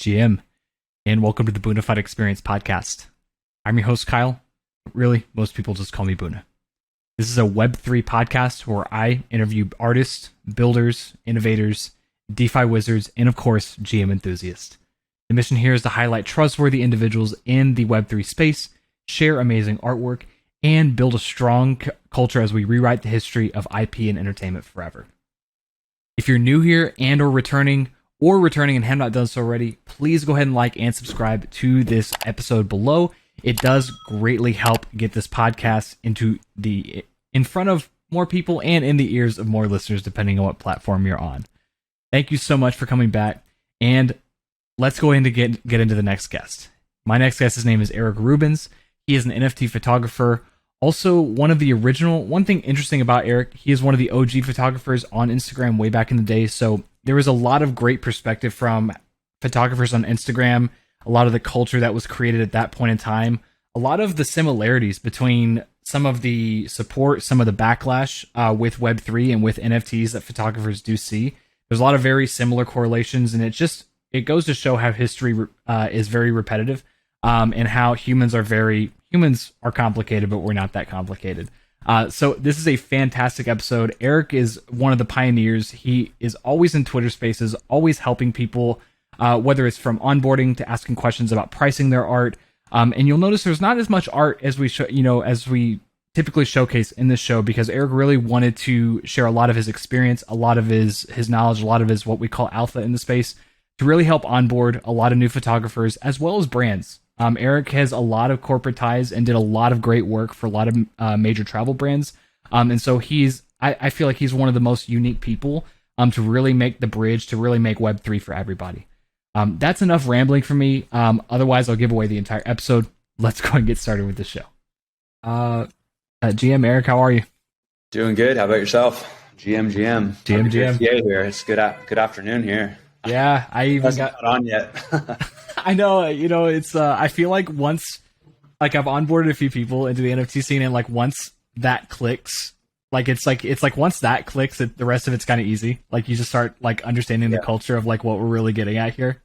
GM, and welcome to the Boonafide Experience podcast. I'm your host, Kyle. Really, most people just call me Boona. This is a Web3 podcast where I interview artists, builders, innovators, DeFi wizards, and of course, GM enthusiasts. The mission here is to highlight trustworthy individuals in the Web3 space, share amazing artwork, and build a strong culture as we rewrite the history of IP and entertainment forever. If you're new here and or returning and have not done so already, please go ahead and like and subscribe to this episode below. It does greatly help get this podcast in front of more people and in the ears of more listeners, depending on what platform you're on. Thank you so much for coming back, and let's go ahead and get into the next guest. My next guest, his name is Eric Rubens. He is an NFT photographer. Also, one thing interesting about Eric, he is one of the OG photographers on Instagram way back in the day. So there was a lot of great perspective from photographers on Instagram, a lot of the culture that was created at that point in time, a lot of the similarities between some of the support, some of the backlash with Web3 and with NFTs that photographers do see. There's a lot of very similar correlations, and it goes to show how history is very repetitive, and how humans are complicated, but we're not that complicated. So this is a fantastic episode. Eric is one of the pioneers. He is always in Twitter Spaces, always helping people, whether it's from onboarding to asking questions about pricing their art. And you'll notice there's not as much art as we typically showcase in this show, because Eric really wanted to share a lot of his experience, a lot of his knowledge, a lot of his what we call alpha in the space, to really help onboard a lot of new photographers as well as brands. Eric has a lot of corporate ties and did a lot of great work for a lot of major travel brands. And so I feel like he's one of the most unique people to really make the bridge, to really make Web3 for everybody. That's enough rambling for me. Otherwise, I'll give away the entire episode. Let's go and get started with the show. GM Eric, how are you? Doing good. How about yourself? GM. GM. Here. It's good afternoon here. Yeah, I even not on yet. I know, it's I feel like once I've onboarded a few people into the NFT scene, and once that clicks, once that clicks, the rest of it's kind of easy. You just start understanding the culture of what we're really getting at here,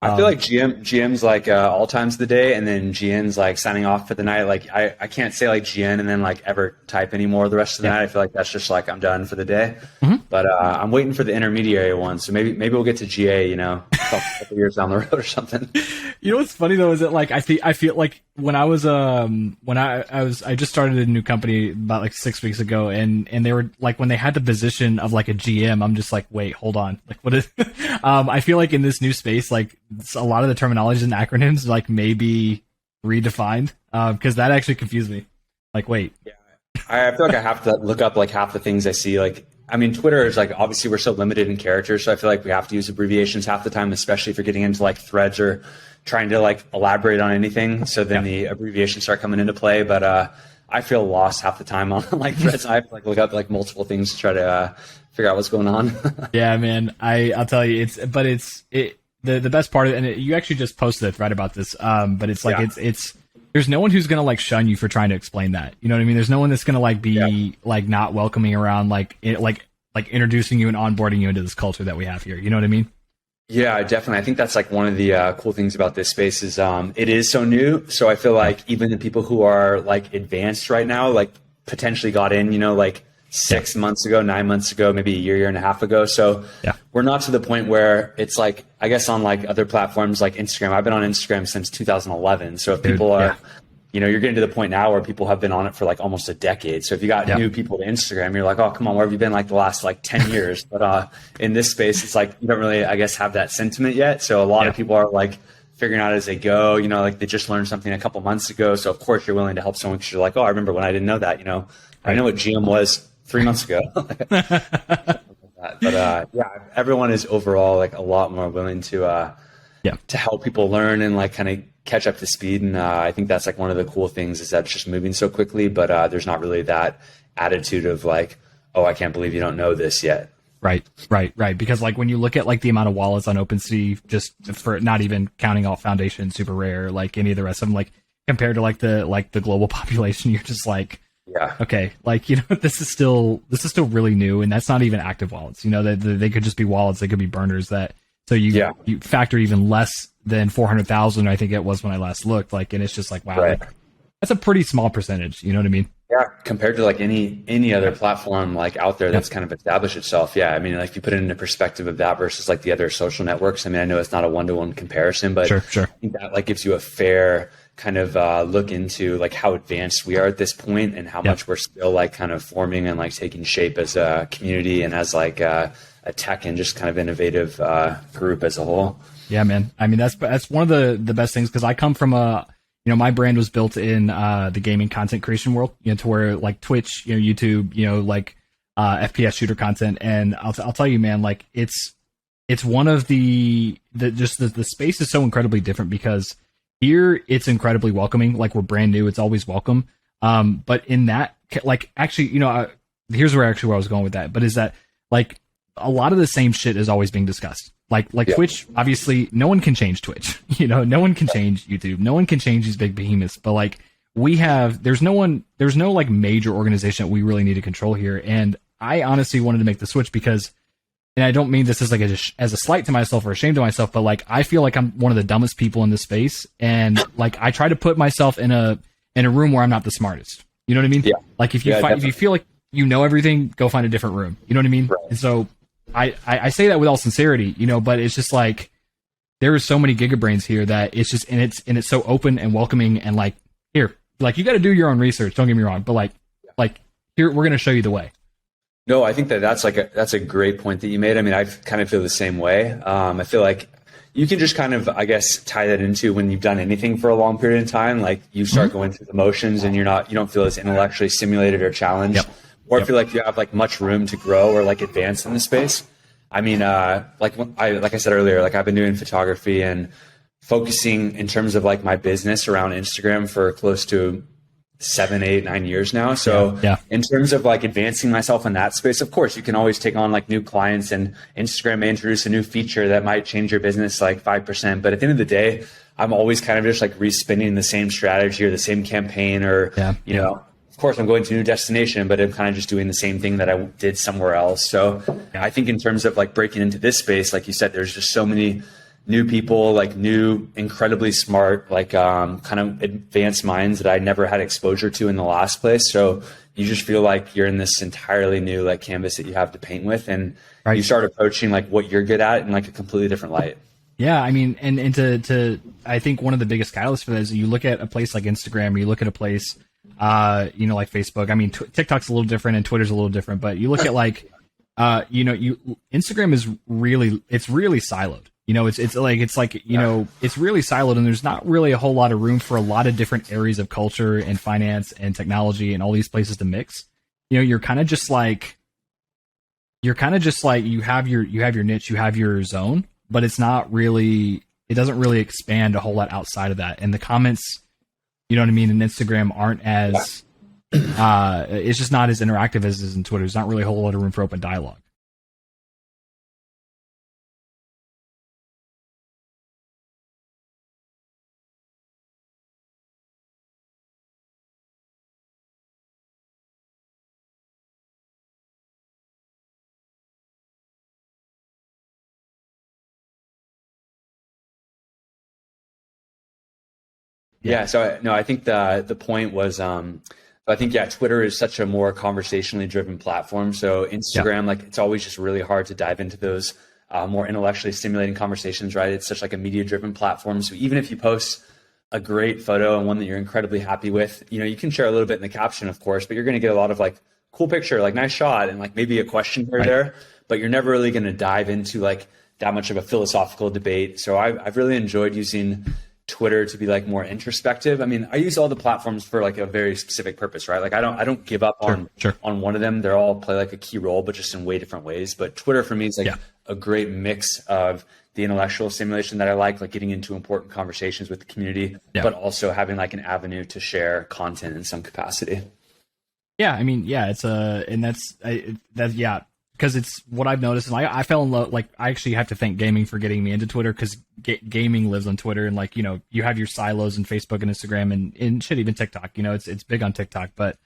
I feel like GM's all times of the day, and then GN's signing off for the night. I can't say GN and then ever type anymore the rest of the night. I feel like that's just I'm done for the day. Mm-hmm. But I'm waiting for the intermediary one, so maybe we'll get to GA, a couple years down the road or something. What's funny though is that I feel like when I was I just started a new company about 6 weeks ago, and they were when they had the position of a GM, I'm just wait, hold on, what is I feel like in this new space, a lot of the terminology and acronyms may be redefined, because that actually confused me. Wait. Yeah. I feel like I have to look up half the things I see. Twitter is obviously we're so limited in characters, so I feel like we have to use abbreviations half the time, especially if you're getting into threads or trying to elaborate on anything. So then the abbreviations start coming into play. But I feel lost half the time on threads. I have to look up multiple things to try to figure out what's going on. Yeah, man. I'll tell you, the best part of it, and you actually just posted a thread about this. But it's it's there's no one who's gonna shun you for trying to explain that. You know what I mean? There's no one that's gonna be not welcoming around, introducing you and onboarding you into this culture that we have here. You know what I mean? Yeah, definitely. I think that's one of the cool things about this space is it is so new. So I feel even the people who are advanced right now, potentially got in, 6 months ago, 9 months ago, maybe a year and a half ago. So we're not to the point where it's I guess on other platforms like Instagram. I've been on Instagram since 2011. So if people are, you're getting to the point now where people have been on it for almost a decade. So if you got new people to Instagram, you're oh, come on, where have you been the last 10 years? But in this space, it's you don't really, I guess, have that sentiment yet. So a lot of people are figuring out as they go, they just learned something a couple months ago. So of course you're willing to help someone because you're oh, I remember when I didn't know that, I know what GM was 3 months ago. But everyone is overall a lot more willing to help people learn and kind of catch up to speed. And I think that's one of the cool things is that it's just moving so quickly, but there's not really that attitude of oh, I can't believe you don't know this yet. Right. Because when you look at the amount of wallets on OpenSea, just for not even counting all Foundation, Super Rare, any of the rest of them, compared to the global population, you're just okay, this is still really new, and that's not even active wallets. They could just be wallets, they could be burners that So you factor even less than 400,000, I think it was when I last looked, like, and it's just like, wow, like, that's a pretty small percentage. You know what I mean? Yeah, compared to like any other platform like out there that's kind of established itself. Yeah, I mean, like if you put it into perspective of that versus like the other social networks. I mean, I know it's not a one-to-one comparison, but sure. I think that like gives you a fair kind of look into like how advanced we are at this point and how much we're still like kind of forming and like taking shape as a community and as like a tech and just kind of innovative group as a whole. Yeah, man. I mean, that's one of the best things because I come from my brand was built in the gaming content creation world, to where like Twitch, YouTube, like FPS shooter content. And I'll tell you, man, like it's one of the space is so incredibly different because here it's incredibly welcoming. Like we're brand new. It's always welcome. But in that, like, actually, here's where I was going with that, but is that like a lot of the same shit is always being discussed. Like Twitch, obviously, no one can change Twitch. No one can change YouTube. No one can change these big behemoths. But like there's no like major organization that we really need to control here. And I honestly wanted to make the switch because, and I don't mean this as like as a slight to myself or a shame to myself, but like I feel like I'm one of the dumbest people in this space, and like I try to put myself in a room where I'm not the smartest. You know what I mean? Yeah. Like if you feel like you know everything, go find a different room. You know what I mean? Right. And so I say that with all sincerity, but it's just like there are so many gigabrains here that it's just and it's so open and welcoming and like here, like you got to do your own research. Don't get me wrong, but like here we're gonna show you the way. No, I think that's a great point that you made. I mean, I kind of feel the same way. I feel like you can just kind of, I guess, tie that into when you've done anything for a long period of time. Like you start going through the motions and you don't feel as intellectually stimulated or challenged. Or feel like you have like much room to grow or like advance in the space. I mean, like I said earlier, like I've been doing photography and focusing in terms of like my business around Instagram for close to 7, 8, 9 years now. So in terms of like advancing myself in that space, of course, you can always take on like new clients and Instagram may introduce a new feature that might change your business like 5%. But at the end of the day, I'm always kind of just like respinning the same strategy or the same campaign or, of course, I'm going to a new destination, but I'm kind of just doing the same thing that I did somewhere else. So I think in terms of like breaking into this space, like you said, there's just so many new people, like new, incredibly smart, like kind of advanced minds that I never had exposure to in the last place. So you just feel like you're in this entirely new like canvas that you have to paint with, and you start approaching like what you're good at in like a completely different light. Yeah, I mean, and to I think one of the biggest catalysts for that is you look at a place like Instagram, or you look at a place like Facebook. I mean, TikTok's a little different and Twitter's a little different, but you look at like, Instagram is really siloed. It's really siloed, and there's not really a whole lot of room for a lot of different areas of culture and finance and technology and all these places to mix. You're kind of just like you have your niche, you have your zone, but it doesn't really expand a whole lot outside of that. And the comments, in Instagram aren't as, it's just not as interactive as it is in Twitter. There's not really a whole lot of room for open dialogue. Yeah. So no, I think the point was, I think, Twitter is such a more conversationally driven platform. So Instagram, like it's always just really hard to dive into those more intellectually stimulating conversations, right? It's such like a media driven platform. So even if you post a great photo and one that you're incredibly happy with, you can share a little bit in the caption, of course, but you're going to get a lot of like cool picture, like nice shot, and like maybe a question here or there, but you're never really going to dive into like that much of a philosophical debate. So I've really enjoyed using Twitter to be like more introspective. I mean, I use all the platforms for like a very specific purpose, right? Like I don't give up on one of them. They're all play like a key role, but just in way different ways. But Twitter for me is like a great mix of the intellectual stimulation that I like getting into important conversations with the community, but also having like an avenue to share content in some capacity. Yeah, I mean, it's because it's what I've noticed, and I fell in love. Like, I actually have to thank gaming for getting me into Twitter, because gaming lives on Twitter, and like you have your silos in Facebook and Instagram and shit, even TikTok. It's big on TikTok, but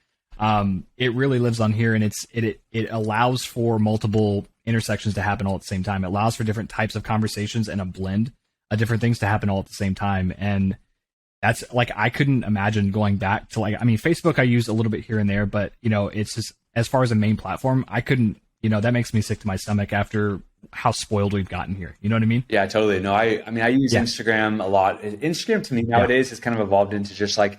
it really lives on here, and it allows for multiple intersections to happen all at the same time. It allows for different types of conversations and a blend of different things to happen all at the same time. And that's like, I couldn't imagine going back to like, I mean, Facebook I use a little bit here and there, but you know, it's just as far as a main platform, I couldn't, you know, that makes me sick to my stomach after how spoiled we've gotten here. You know what I mean? Yeah, totally. No, I mean, I use Instagram a lot. Instagram to me nowadays has kind of evolved into just like,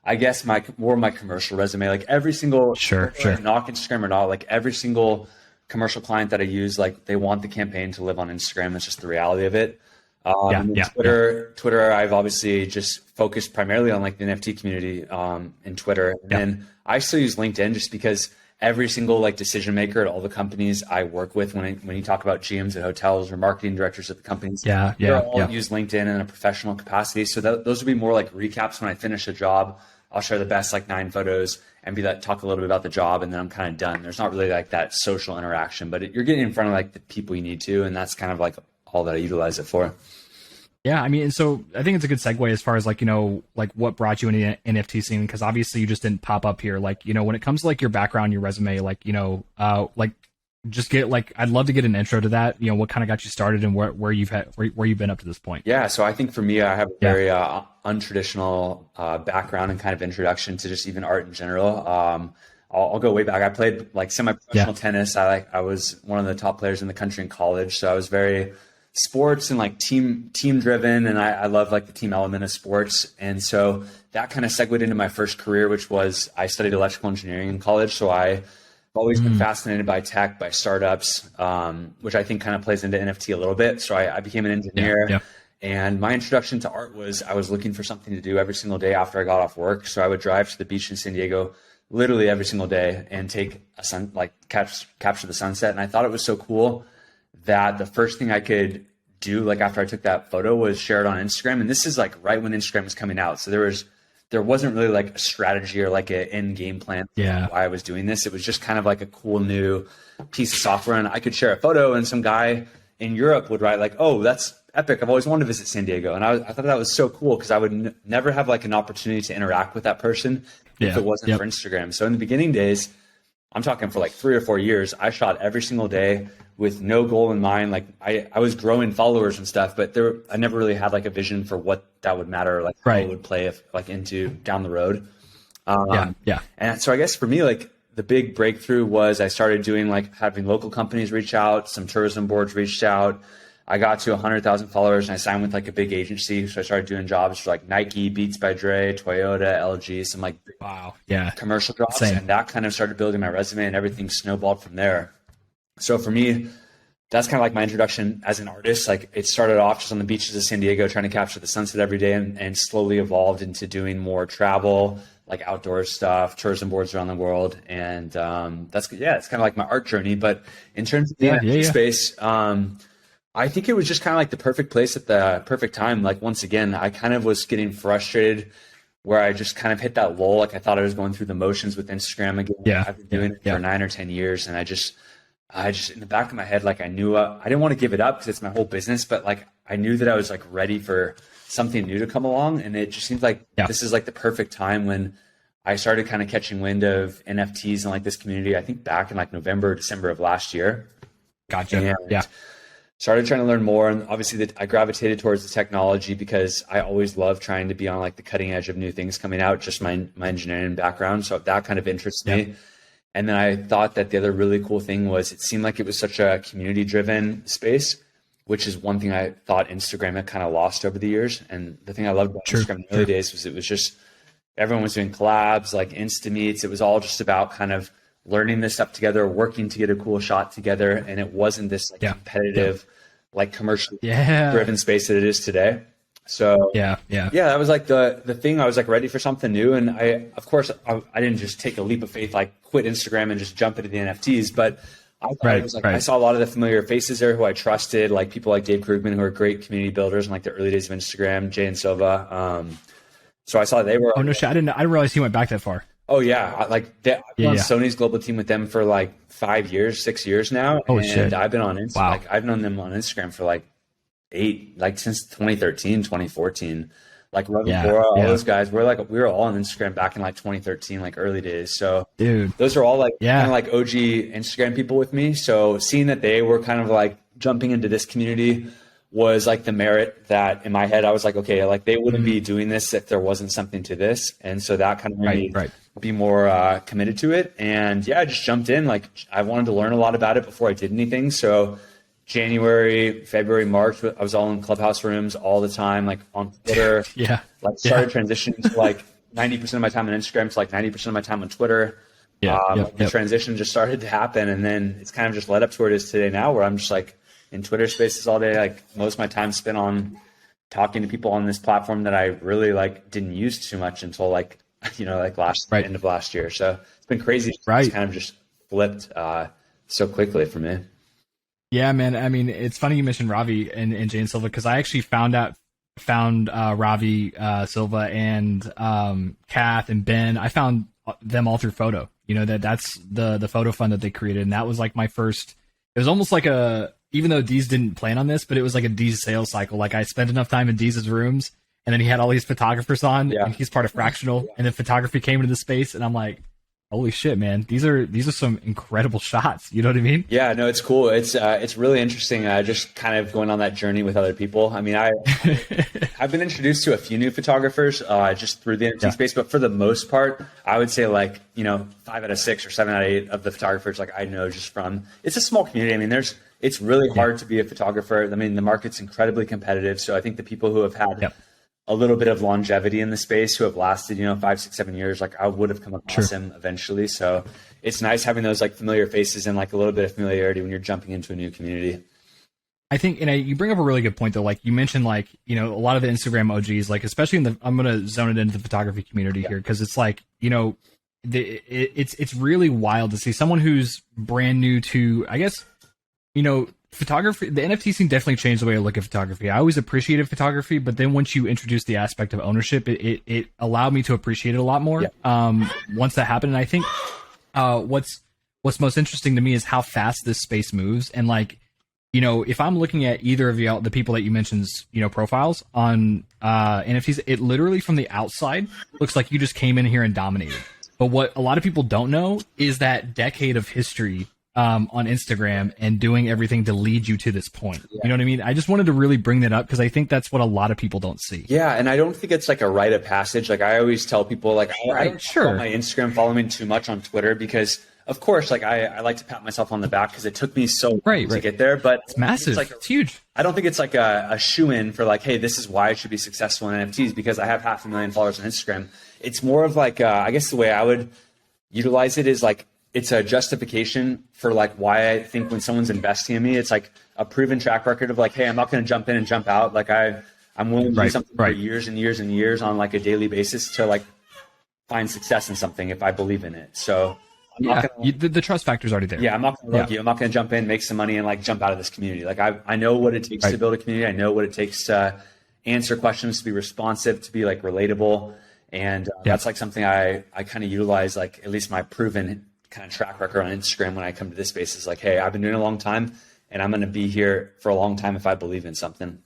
I guess more of my commercial resume. Like every single sure. Knock Instagram or not, like every single commercial client that I use, like they want the campaign to live on Instagram. That's just the reality of it. Twitter, I've obviously just focused primarily on like the NFT community in Twitter. And then I still use LinkedIn just because every single like decision maker at all the companies I work with, when you talk about GMs at hotels or marketing directors at the companies, they all use LinkedIn in a professional capacity. So those would be more like recaps when I finish a job. I'll share the best like 9 photos and talk a little bit about the job, and then I'm kind of done. There's not really like that social interaction, but you're getting in front of like the people you need to, and that's kind of like all that I utilize it for. Yeah, I mean, and so I think it's a good segue as far as like, you know, like what brought you into the NFT scene, because obviously you just didn't pop up here. Like, you know, when it comes to like your background, your resume, like, you know, like just get like, I'd love to get an intro to that. You know, what kind of got you started and where you've been up to this point. Yeah, so I think for me, I have a very untraditional background and kind of introduction to just even art in general. I'll go way back. I played like semi-professional tennis. I was one of the top players in the country in college, so I was very sports and like team driven, and I love like the team element of sports. And so that kind of segued into my first career, which was I studied electrical engineering in college. So I've always been fascinated by tech, by startups, which I think kind of plays into NFT a little bit. So I became an engineer. And my introduction to art was I was looking for something to do every single day after I got off work. So I would drive to the beach in San Diego literally every single day and take capture the sunset. And I thought it was so cool that the first thing I could do, like after I took that photo, was share it on Instagram. And this is like right when Instagram was coming out. So there wasn't really like a strategy or like an end game plan for why I was doing this. It was just kind of like a cool new piece of software. And I could share a photo and some guy in Europe would write like, "Oh, that's epic. I've always wanted to visit San Diego." And I thought that was so cool because I would never have like an opportunity to interact with that person if it wasn't for Instagram. So in the beginning days, I'm talking for like 3 or 4 years, I shot every single day with no goal in mind. Like I was growing followers and stuff, but I never really had like a vision for what that would matter, like how it would play into down the road. And so I guess for me, like the big breakthrough was I started doing like having local companies reach out, some tourism boards reached out. I got to 100,000 followers and I signed with like a big agency. So I started doing jobs for like Nike, Beats by Dre, Toyota, LG, some like commercial jobs. And that kind of started building my resume and everything snowballed from there. So for me, that's kind of like my introduction as an artist. Like it started off just on the beaches of San Diego, trying to capture the sunset every day, and slowly evolved into doing more travel, like outdoor stuff, tourism boards around the world. And it's kind of like my art journey. But in terms of the NFT space, I think it was just kind of like the perfect place at the perfect time. Like once again, I kind of was getting frustrated where I just kind of hit that lull. Like I thought I was going through the motions with Instagram again. I've been doing it for 9 or 10 years. And I just in the back of my head, like I knew I didn't want to give it up because it's my whole business, but like I knew that I was like ready for something new to come along. And it just seems like this is like the perfect time when I started kind of catching wind of NFTs and like this community, I think back in like November, December of last year. Gotcha. And started trying to learn more. And obviously I gravitated towards the technology because I always love trying to be on like the cutting edge of new things coming out, just my engineering background. So that kind of interests me. And then I thought that the other really cool thing was it seemed like it was such a community driven space, which is one thing I thought Instagram had kind of lost over the years. And the thing I loved about Instagram in the early days was it was just, everyone was doing collabs, like Insta meets. It was all just about kind of learning this stuff together, working to get a cool shot together. And it wasn't this like competitive, like commercially driven space that it is today. So that was like the thing. I was like ready for something new. And I didn't just take a leap of faith, like quit Instagram and just jump into the NFTs, but I thought it was like, I saw a lot of the familiar faces there who I trusted, like people like Dave Krugman, who are great community builders in like the early days of Instagram, Jay and Silva. So I saw they were. Oh no shit! I didn't realize he went back that far. Oh yeah, I've been on Sony's global team with them for like 5 years, 6 years now. Oh shit! I've been on Instagram. Like I've known them on Instagram for like since 2013, 2014. like Rubens, all those guys. We were all on Instagram back in like 2013, like early days. So dude, those are all like kind of like OG Instagram people with me. So seeing that they were kind of like jumping into this community was like the merit that in my head, I was like, okay, like they wouldn't be doing this if there wasn't something to this. And so that kind of made me be more committed to it. And yeah, I just jumped in. Like I wanted to learn a lot about it before I did anything. So January, February, March, I was all in Clubhouse rooms all the time, like on Twitter. Like started transitioning to like 90% of my time on Instagram to like 90% of my time on Twitter. The transition just started to happen. And then it's kind of just led up to where it is today now, where I'm just like in Twitter spaces all day. Like most of my time spent on talking to people on this platform that I really like didn't use too much until like, you know, like end of last year. So it's been crazy. It's kind of just flipped so quickly for me. Yeah, man. I mean, it's funny you mentioned Ravi and Jane Silva, because I actually found Ravi Silva and Kath and Ben. I found them all through Photo. You know, that's the Photo Fund that they created, and that was like my first. It was almost like even though Deez didn't plan on this, but it was like a Deez sales cycle. Like I spent enough time in Deez's rooms, and then he had all these photographers on, and he's part of Fractional, and then photography came into the space, and I'm like, holy shit, man! These are some incredible shots. You know what I mean? Yeah, no, it's cool. It's really interesting. Just kind of going on that journey with other people. I mean, I've been introduced to a few new photographers just through the NFT space, but for the most part, I would say like 5 out of 6 or 7 out of 8 of the photographers like I know just from. It's a small community. I mean, it's really hard to be a photographer. I mean, the market's incredibly competitive. So I think the people who have had a little bit of longevity in the space, who have lasted, 5, 6, 7 years, like I would have come across him eventually. So it's nice having those like familiar faces and like a little bit of familiarity when you're jumping into a new community. I think, and you bring up a really good point though. Like you mentioned, like, a lot of the Instagram OGs, like especially I'm going to zone it into the photography community here. Cause it's like, it's really wild to see someone who's brand new to, I guess, photography. The NFT scene definitely changed the way I look at photography. I always appreciated photography, but then once you introduce the aspect of ownership, it allowed me to appreciate it a lot more. Once that happened, and I think what's most interesting to me is how fast this space moves. And like, if I'm looking at either of the people that you mentioned's, profiles on NFTs, it literally from the outside looks like you just came in here and dominated. But what a lot of people don't know is that decade of history on Instagram and doing everything to lead you to this point. You know what I mean? I just wanted to really bring that up because I think that's what a lot of people don't see. Yeah, and I don't think it's like a rite of passage. Like I always tell people, like I don't follow my Instagram following too much on Twitter because, of course, like I like to pat myself on the back because it took me so long to get there. But it's massive. It's huge. I don't think it's like a shoe-in for like, hey, this is why I should be successful in NFTs because I have 500,000 followers on Instagram. It's more of like, I guess the way I would utilize it is like, it's a justification for like why I think when someone's investing in me, it's like a proven track record of like, hey, I'm not going to jump in and jump out. Like I'm willing to do something for years and years and years on like a daily basis to like find success in something if I believe in it. So I'm not gonna, the trust factor's already there. Yeah, I'm not going to love you. I'm not going to jump in, make some money, and like jump out of this community. Like I know what it takes to build a community. I know what it takes to answer questions, to be responsive, to be like relatable, and that's like something I kind of utilize. Like at least my proven kind of track record on Instagram when I come to this space is like, hey, I've been doing it a long time, and I'm going to be here for a long time if I believe in something.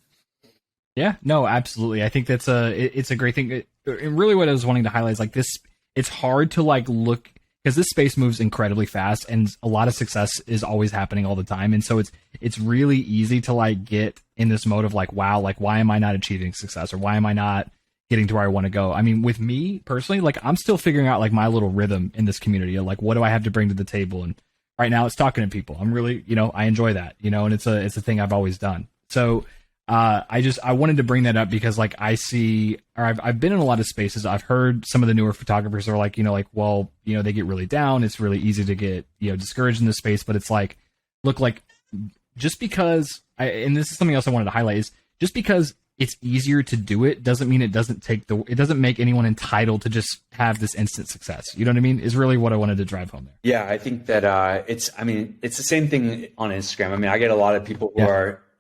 Yeah, no, absolutely. I think that's it's a great thing. And really what I was wanting to highlight is like this, it's hard to like look, because this space moves incredibly fast and a lot of success is always happening all the time. And so it's really easy to like get in this mode of like, wow, like why am I not achieving success, or why am I not getting to where I want to go? I mean, with me personally, like I'm still figuring out like my little rhythm in this community of like, what do I have to bring to the table? And right now it's talking to people. I'm really, I enjoy that, and it's a thing I've always done. So I wanted to bring that up because like I've been in a lot of spaces. I've heard some of the newer photographers are like, well, they get really down. It's really easy to get, discouraged in this space, but it's like, look, like just because and this is something else I wanted to highlight is just because it's easier to do it doesn't mean it doesn't make anyone entitled to just have this instant success. You know what I mean? Is really what I wanted to drive home there. Yeah, I think that it's the same thing on Instagram. I mean, I get a lot of people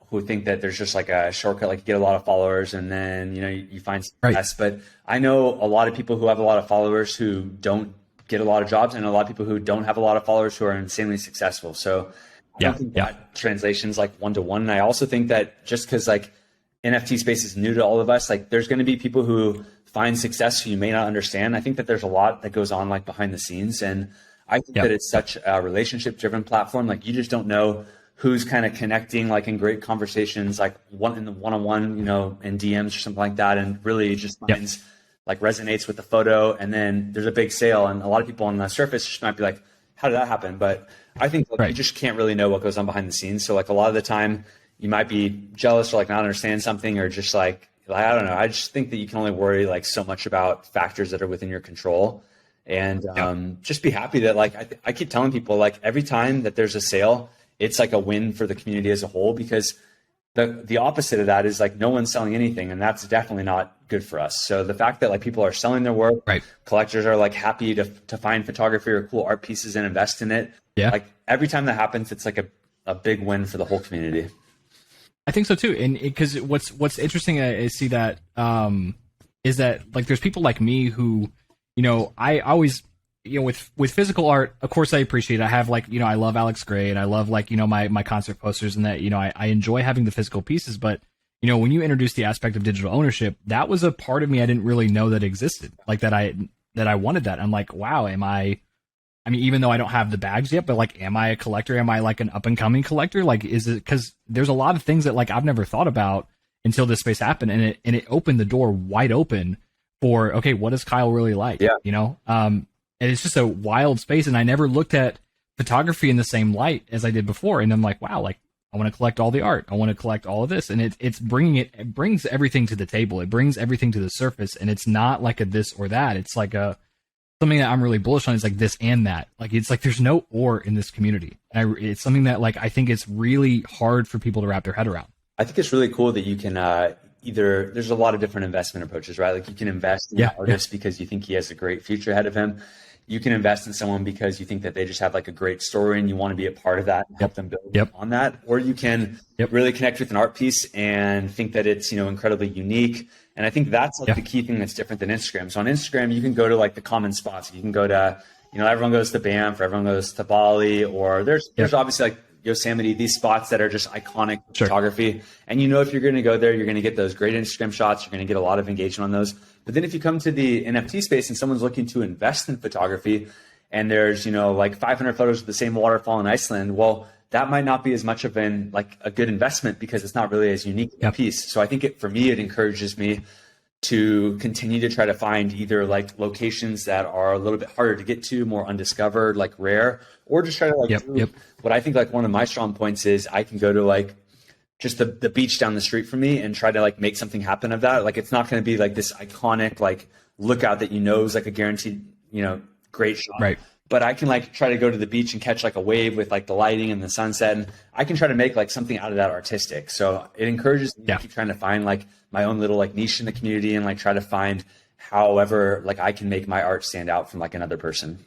who think that there's just like a shortcut, like you get a lot of followers and then, you find success. But I know a lot of people who have a lot of followers who don't get a lot of jobs, and a lot of people who don't have a lot of followers who are insanely successful. So I don't think that translation's like one-to-one. And I also think that just because like NFT space is new to all of us. Like there's going to be people who find success who you may not understand. I think that there's a lot that goes on like behind the scenes. And I think that it's such a relationship driven platform. Like you just don't know who's kind of connecting like in great conversations, like in the one-on-one, you know, in DMs or something like that. And really just finds like resonates with the photo. And then there's a big sale. And a lot of people on the surface just might be like, how did that happen? But I think like, you just can't really know what goes on behind the scenes. So like a lot of the time you might be jealous or like not understand something or just like, I don't know. I just think that you can only worry like so much about factors that are within your control. And just be happy that like, I keep telling people like every time that there's a sale, it's like a win for the community as a whole, because the opposite of that is like no one's selling anything. And that's definitely not good for us. So the fact that like people are selling their work, collectors are like happy to find photography or cool art pieces and invest in it. Like every time that happens, it's like a big win for the whole community. I think so too. And because what's interesting I see that is that like there's people like me who, you know, I always, you know, with physical art, of course I appreciate it. I have like, you know, I love Alex Gray and I love like, you know, my concert posters and that, you know, I enjoy having the physical pieces. But, you know, when you introduce the aspect of digital ownership, that was a part of me I didn't really know that existed. Like that I wanted that. I'm like, wow, I mean, even though I don't have the bags yet, but like, am I a collector? Am I like an up and coming collector? Like, is it, cause there's a lot of things that like I've never thought about until this space happened. And it opened the door wide open for, okay, what does Kyle really like? You know? And it's just a wild space. And I never looked at photography in the same light as I did before. And I'm like, wow, like I want to collect all the art. I want to collect all of this. And it brings everything to the table. It brings everything to the surface. And it's not like a this or that. It's like something that I'm really bullish on is like this and that. Like, it's like, there's no or in this community. And it's something that like, I think it's really hard for people to wrap their head around. I think it's really cool that you can, there's a lot of different investment approaches, right? Like you can invest in an artist because you think he has a great future ahead of him. You can invest in someone because you think that they just have like a great story and you want to be a part of that and help them build on that. Or you can really connect with an art piece and think that it's, you know, incredibly unique. And I think that's like the key thing that's different than Instagram. So on Instagram, you can go to like the common spots. You can go to, you know, everyone goes to Banff, or everyone goes to Bali, or there's obviously like Yosemite, these spots that are just iconic photography. And you know, if you're going to go there, you're going to get those great Instagram shots. You're going to get a lot of engagement on those. But then if you come to the NFT space and someone's looking to invest in photography and there's, you know, like 500 photos of the same waterfall in Iceland, well, that might not be as much of like a good investment because it's not really as unique a piece. So I think for me, it encourages me to continue to try to find either like locations that are a little bit harder to get to, more undiscovered, like rare, or just try to like do what I think like one of my strong points is I can go to like just the beach down the street from me and try to like make something happen of that. Like, it's not going to be like this iconic like lookout that you know is like a guaranteed, you know, great shot. Right. But I can like try to go to the beach and catch like a wave with like the lighting and the sunset, and I can try to make like something out of that artistic. So it encourages me to keep trying to find like my own little like niche in the community and like try to find however like I can make my art stand out from like another person.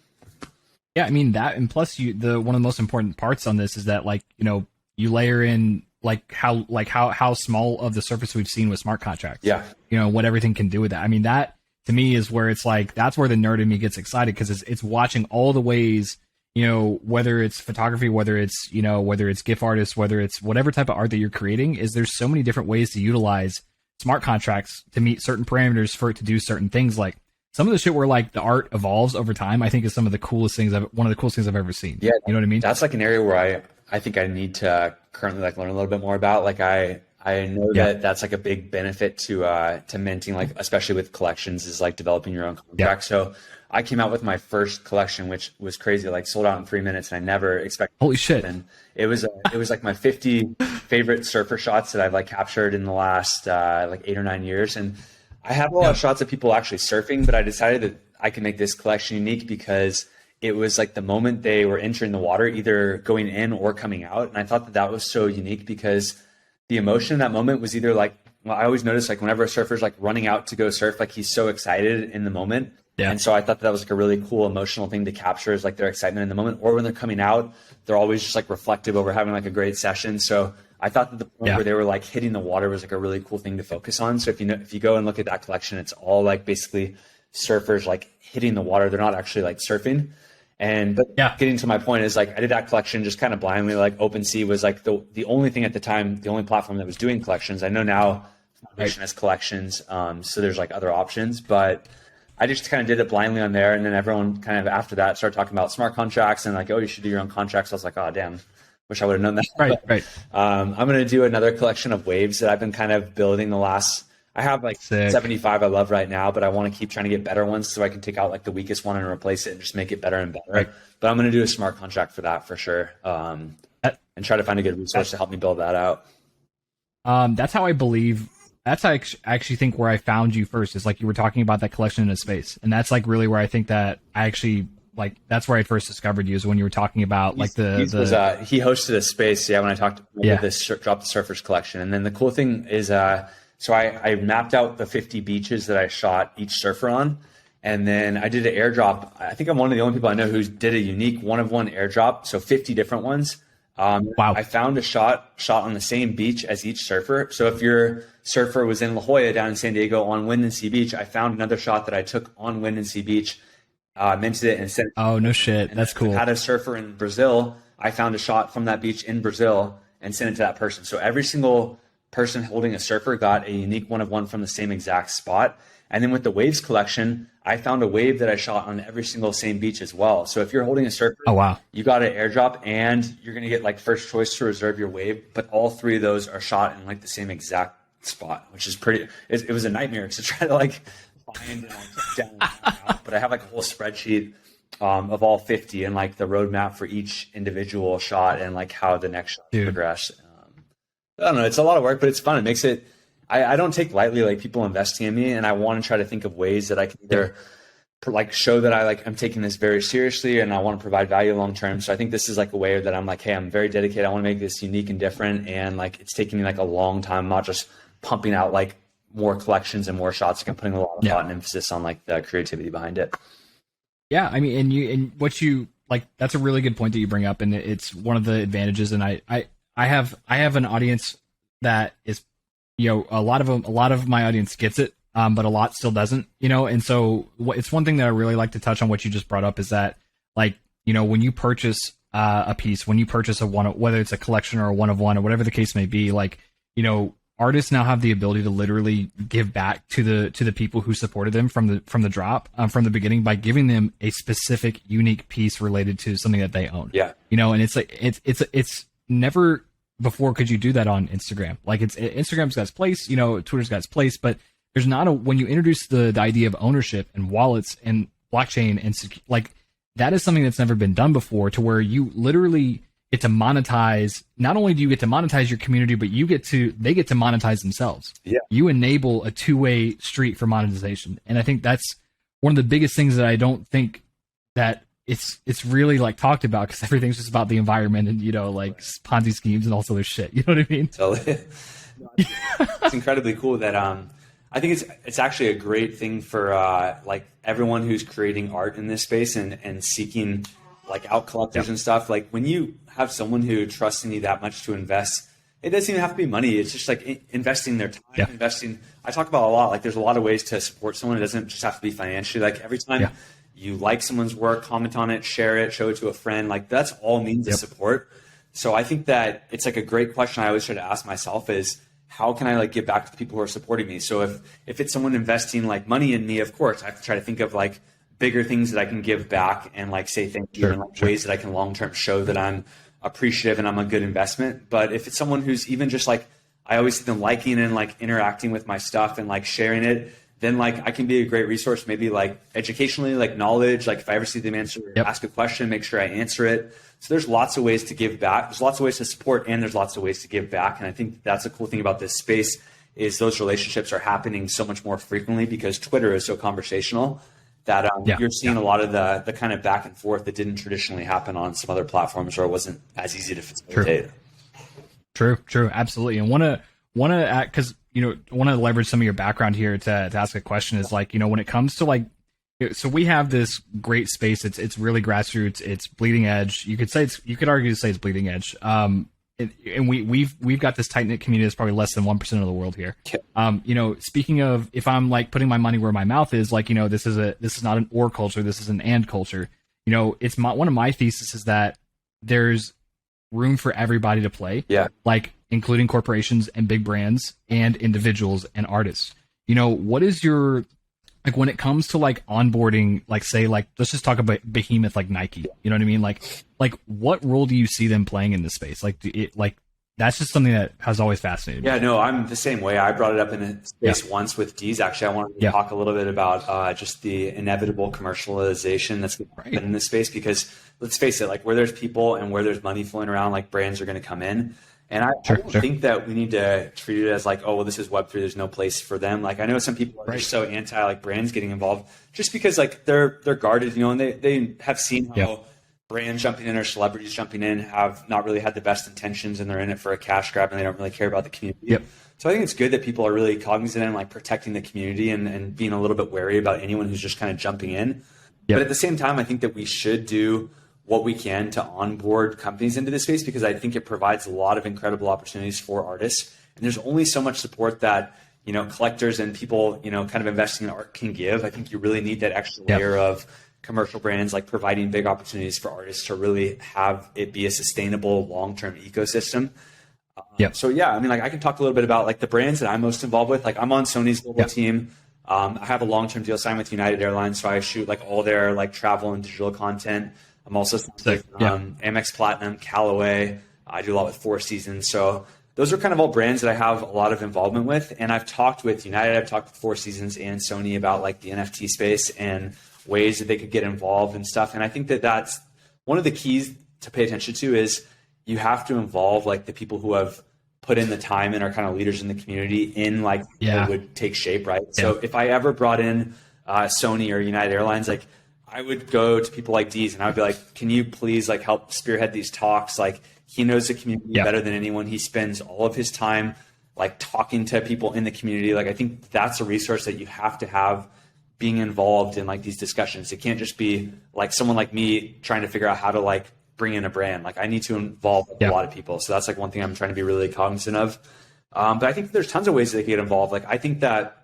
Yeah, I mean that, and plus one of the most important parts on this is that like, you know, you layer in how small of the surface we've seen with smart contracts. Yeah. You know, what everything can do with that. I mean, that to me is where it's like, that's where the nerd in me gets excited, because it's watching all the ways, you know, whether it's photography, whether it's, you know, whether it's GIF artists, whether it's whatever type of art that you're creating, is there's so many different ways to utilize smart contracts to meet certain parameters for it to do certain things. Like some of the shit where like the art evolves over time, I think is one of the coolest things I've ever seen. Yeah. You know what I mean? That's like an area where I think I need to currently like learn a little bit more about. Like I know that that's like a big benefit to minting, like especially with collections, is like developing your own contract. So I came out with my first collection, which was crazy, like sold out in 3 minutes, and I never expected. Holy shit! And it was like my 50 favorite surfer shots that I've like captured in the last like 8 or 9 years, and I have a lot of shots of people actually surfing, but I decided that I can make this collection unique because it was like the moment they were entering the water, either going in or coming out, and I thought that was so unique because the emotion in that moment was either like, well, I always notice like whenever a surfer's like running out to go surf, like he's so excited in the moment. Yeah. And so I thought that was like a really cool emotional thing to capture, is like their excitement in the moment. Or when they're coming out, they're always just like reflective over having like a great session. So I thought that the point where they were like hitting the water was like a really cool thing to focus on. So if you go and look at that collection, it's all like basically surfers like hitting the water. They're not actually like surfing. But getting to my point is like I did that collection just kind of blindly. Like OpenSea was like the only thing at the time, the only platform that was doing collections. I know now foundationist collections. So there's like other options, but I just kind of did it blindly on there. And then everyone kind of after that started talking about smart contracts and like, oh, you should do your own contracts. I was like, oh, damn, wish I would have known that. Right, right. I'm going to do another collection of waves that I've been kind of building I have like Sick. 75 I love right now, but I want to keep trying to get better ones so I can take out like the weakest one and replace it and just make it better and better. Right. But I'm going to do a smart contract for that for sure. And try to find a good resource to help me build that out. That's how I believe. That's how I actually think where I found you first is like you were talking about that collection in a space, and that's like really where I think that I actually like that's where I first discovered you is when you were talking about like he hosted a space when I talked about this Drop the Surfers collection, and then the cool thing is so I mapped out the 50 beaches that I shot each surfer on, and then I did an airdrop. I think I'm one of the only people I know who did a unique one-of-one airdrop, so 50 different ones. Wow. I found a shot on the same beach as each surfer. So if your surfer was in La Jolla down in San Diego on Wind and Sea Beach, I found another shot that I took on Wind and Sea Beach, minted it and sent it. Oh, no shit. That's cool. I had a surfer in Brazil. I found a shot from that beach in Brazil and sent it to that person. So every single person holding a surfer got a unique one-of-one from the same exact spot. And then with the waves collection, I found a wave that I shot on every single same beach as well. So if you're holding a surfer, oh wow, you got an airdrop and you're going to get like first choice to reserve your wave. But all three of those are shot in like the same exact spot, which is it was a nightmare to try to like find and like down. But I have like a whole spreadsheet of all 50 and like the roadmap for each individual shot and like how the next shot progress. I don't know. It's a lot of work, but it's fun. It makes it, I don't take lightly like people investing in me, and I want to try to think of ways that I can either like show that I'm taking this very seriously and I want to provide value long term. So I think this is like a way that I'm like, hey, I'm very dedicated. I want to make this unique and different, and like it's taking me like a long time. I'm not just pumping out like more collections and more shots. I'm putting a lot of thought and emphasis on like the creativity behind it. Yeah, I mean, and what you like, that's a really good point that you bring up, and it's one of the advantages. And I have an audience that is, a lot of my audience gets it, but a lot still doesn't, and so it's one thing that I really like to touch on what you just brought up is that, like, when you purchase a piece, when you purchase whether it's a collection or a one-of-one or whatever the case may be, like, artists now have the ability to literally give back to the people who supported them from the drop, from the beginning, by giving them a specific unique piece related to something that they own. Yeah. And it's like, it's never before could you do that on Instagram. Like Instagram's got its place, Twitter's got its place, but there's not when you introduce the idea of ownership and wallets and blockchain and like that is something that's never been done before, to where you literally get to monetize. Not only do you get to monetize your community, but they get to monetize themselves. Yeah. You enable a two-way street for monetization. And I think that's one of the biggest things that I don't think that it's really like talked about, because everything's just about the environment and, like Ponzi schemes and all this other shit. You know what I mean? Totally. It's incredibly cool that, I think it's actually a great thing for, like everyone who's creating art in this space and seeking like out collectors and stuff. Like when you have someone who trusts in you that much to invest, it doesn't even have to be money. It's just like investing their time, investing. I talk about a lot, like there's a lot of ways to support someone. It doesn't just have to be financially. Like every time you like someone's work, comment on it, share it, show it to a friend, like that's all means of support. So I think that it's like a great question I always try to ask myself is, how can I like give back to the people who are supporting me? So if it's someone investing like money in me, of course, I have to try to think of like bigger things that I can give back and like say thank you and like ways that I can long-term show that I'm appreciative and I'm a good investment. But if it's someone who's even just like, I always see them liking and like interacting with my stuff and like sharing it, then like I can be a great resource, maybe like educationally, like knowledge, like if I ever see them ask a question, make sure I answer it. So there's lots of ways to give back. There's lots of ways to support, and there's lots of ways to give back. And I think that's a cool thing about this space is those relationships are happening so much more frequently because Twitter is so conversational that you're seeing a lot of the kind of back and forth that didn't traditionally happen on some other platforms, or it wasn't as easy to facilitate. True, absolutely. And want to because want to leverage some of your background here to ask a question is like, when it comes to like, so we have this great space. It's really grassroots. It's bleeding edge. You could argue to say it's bleeding edge. And we've got this tight knit community that's probably less than 1% of the world here. Speaking of, if I'm like putting my money where my mouth is, like, this is not an or culture. This is an and culture. It's one of my thesis is that there's room for everybody to play. Yeah. Like including corporations and big brands and individuals and artists. What is your, like, when it comes to like onboarding, like say, like, let's just talk about behemoth like Nike, you know what I mean? Like what role do you see them playing in this space? Like that's just something that has always fascinated me. Yeah, no, I'm the same way. I brought it up in a space once with Deez. Actually, I wanted to talk a little bit about just the inevitable commercialization that's going to happen in this space, because let's face it, like where there's people and where there's money flowing around, like brands are going to come in. And I don't think that we need to treat it as like, oh, well, this is Web3. There's no place for them. Like I know some people are so anti like brands getting involved just because like they're guarded, and they have seen how brands jumping in or celebrities jumping in have not really had the best intentions, and they're in it for a cash grab, and they don't really care about the community. So I think it's good that people are really cognizant and like protecting the community and being a little bit wary about anyone who's just kind of jumping in. But at the same time, I think that we should do what we can to onboard companies into this space, because I think it provides a lot of incredible opportunities for artists. And there's only so much support that, collectors and people, kind of investing in art can give. I think you really need that extra layer of commercial brands, like providing big opportunities for artists to really have it be a sustainable long-term ecosystem. So I mean, like I can talk a little bit about like the brands that I'm most involved with. Like I'm on Sony's global team. I have a long-term deal signed with United Airlines, so I shoot like all their like travel and digital content. I'm also with Amex Platinum, Callaway. I do a lot with Four Seasons. So those are kind of all brands that I have a lot of involvement with. And I've talked with United, I've talked with Four Seasons and Sony about like the NFT space and ways that they could get involved and stuff. And I think that that's one of the keys to pay attention to, is you have to involve like the people who have put in the time and are kind of leaders in the community in like what would take shape, right? So if I ever brought in Sony or United Airlines, like I would go to people like Deez and I would be like, can you please like help spearhead these talks? Like he knows the community better than anyone. He spends all of his time like talking to people in the community. Like I think that's a resource that you have to have being involved in like these discussions. It can't just be like someone like me trying to figure out how to like bring in a brand. Like I need to involve a lot of people. So that's like one thing I'm trying to be really cognizant of. But I think there's tons of ways they can get involved. Like I think that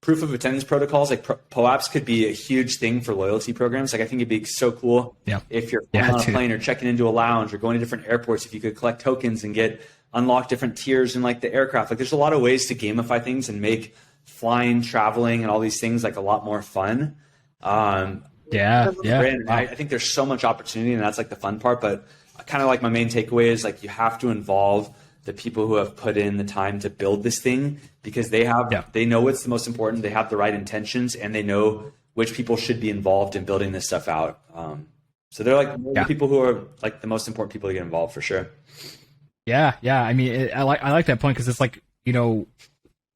proof of attendance protocols, like POAPs, could be a huge thing for loyalty programs. Like I think it'd be so cool if you're on a plane or checking into a lounge or going to different airports, if you could collect tokens and get unlock different tiers in like the aircraft. Like there's a lot of ways to gamify things and make flying, traveling, and all these things like a lot more fun. I think there's so much opportunity, and that's like the fun part. But kind of like my main takeaway is like you have to involve the people who have put in the time to build this thing, because they have they know what's the most important, they have the right intentions, and they know which people should be involved in building this stuff out. So they're like the people who are like the most important people to get involved for sure. I mean, I like that point, because it's like,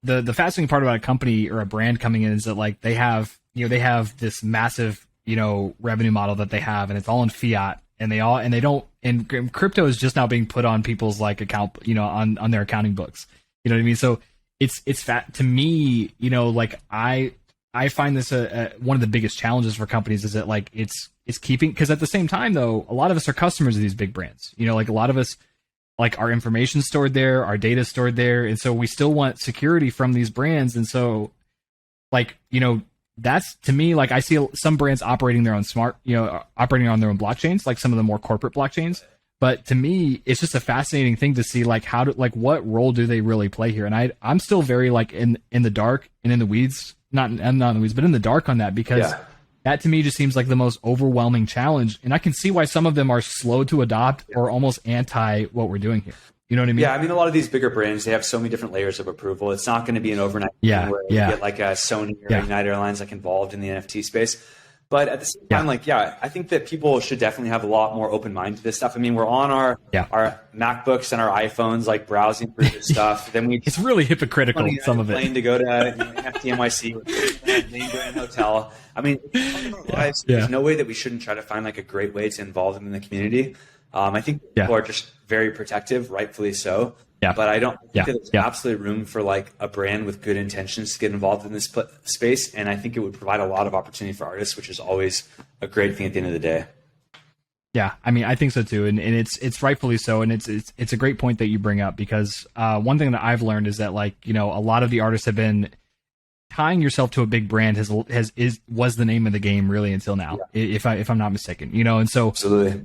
the fascinating part about a company or a brand coming in is that like they have this massive revenue model that they have, and it's all in fiat, and crypto is just now being put on people's like account, on their accounting books. You know what I mean? So it's fat to me. Like I find this one of the biggest challenges for companies is that like it's keeping, because at the same time though, a lot of us are customers of these big brands. Like a lot of us, like our information stored there, our data stored there, and so we still want security from these brands. And so like that's, to me, like I see some brands operating their own operating on their own blockchains, like some of the more corporate blockchains. But to me, it's just a fascinating thing to see like what role do they really play here? And I'm still very like in the dark and in the weeds, not in the weeds, but in the dark on that, because that to me just seems like the most overwhelming challenge. And I can see why some of them are slow to adopt or almost anti what we're doing here. You know what I mean? Yeah, I mean, a lot of these bigger brands, they have so many different layers of approval. It's not going to be an overnight thing where you get like a Sony or United Airlines like involved in the NFT space. But at the same time, I think that people should definitely have a lot more open mind to this stuff. I mean, we're on our MacBooks and our iPhones, like browsing through this stuff. Then it's really hypocritical, some of it. Plane to go to NFT NYC, name brand hotel. I mean, there's no way that we shouldn't try to find like a great way to involve them in the community. I think people are just very protective, rightfully so. Yeah. But I don't think that there's absolutely room for like a brand with good intentions to get involved in this space. And I think it would provide a lot of opportunity for artists, which is always a great thing at the end of the day. Yeah, I mean, I think so too, and it's rightfully so, and it's a great point that you bring up, because one thing that I've learned is that like a lot of the artists have been tying yourself to a big brand was the name of the game really until now, if I'm not mistaken, and so absolutely,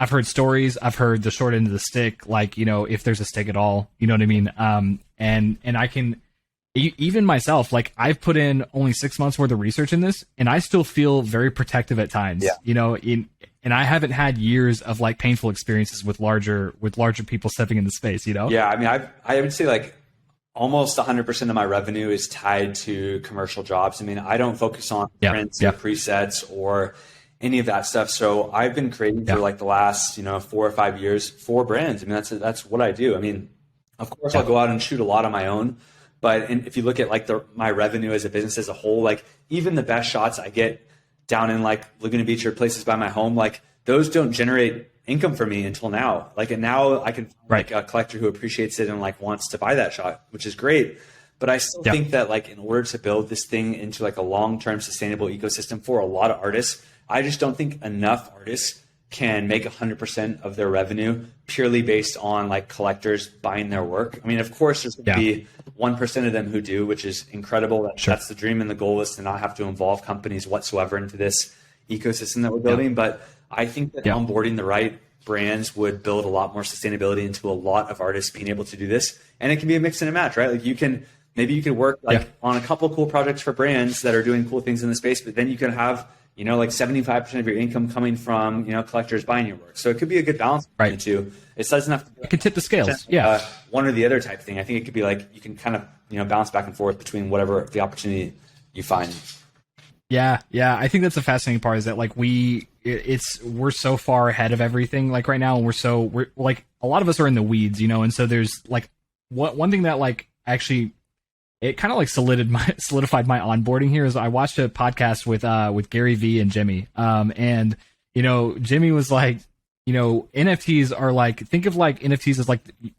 I've heard stories. I've heard the short end of the stick, like, if there's a stick at all, you know what I mean? And I can, even myself, like, I've put in only 6 months worth of research in this, and I still feel very protective at times, and I haven't had years of like painful experiences with larger people stepping into space, Yeah. I mean, I would say like almost 100% of my revenue is tied to commercial jobs. I mean, I don't focus on prints or presets or any of that stuff. So I've been creating for like the last, 4 or 5 years for brands. I mean, that's what I do. I mean, of course I'll go out and shoot a lot on my own, but if you look at like my revenue as a business as a whole, like even the best shots I get down in like Laguna Beach or places by my home, like those don't generate income for me until now. Like, and now I can find like a collector who appreciates it and like wants to buy that shot, which is great. But I still think that like in order to build this thing into like a long-term sustainable ecosystem for a lot of artists, I just don't think enough artists can make 100% of their revenue purely based on like collectors buying their work. I mean, of course, there's going to be 1% of them who do, which is incredible. That's the dream, and the goal is to not have to involve companies whatsoever into this ecosystem that we're building. But I think that onboarding the right brands would build a lot more sustainability into a lot of artists being able to do this. And it can be a mix and a match, right? Like maybe you could work like on a couple cool projects for brands that are doing cool things in the space, but then you can have like 75% of your income coming from, collectors buying your work. So it could be a good balance between the two. It doesn't have to be, it could tip the scales. One or the other type thing. I think it could be like, you can kind of, bounce back and forth between whatever the opportunity you find. Yeah. I think that's the fascinating part, is that like we're so far ahead of everything like right now. And we're like, a lot of us are in the weeds, and so there's like one thing that like actually, it kind of like solidified my onboarding here is I watched a podcast with Gary Vee and Jimmy. And Jimmy was like, NFTs are like, think of like NFTs as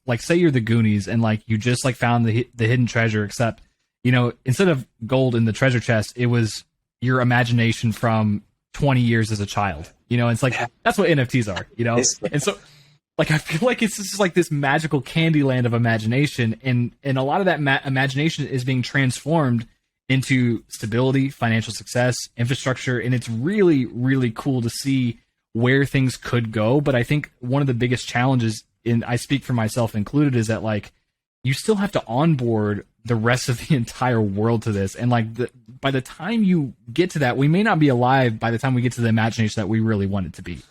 like say you're the Goonies and like you just like found the hidden treasure, except instead of gold in the treasure chest, it was your imagination from 20 years as a child. It's like that's what NFTs are. And so like I feel like it's just like this magical candy land of imagination, and a lot of that imagination is being transformed into stability, financial success, infrastructure, and it's really, really cool to see where things could go. But I think one of the biggest challenges, and I speak for myself included, is that like you still have to onboard the rest of the entire world to this, and like by the time you get to that, we may not be alive by the time we get to the imagination that we really want it to be.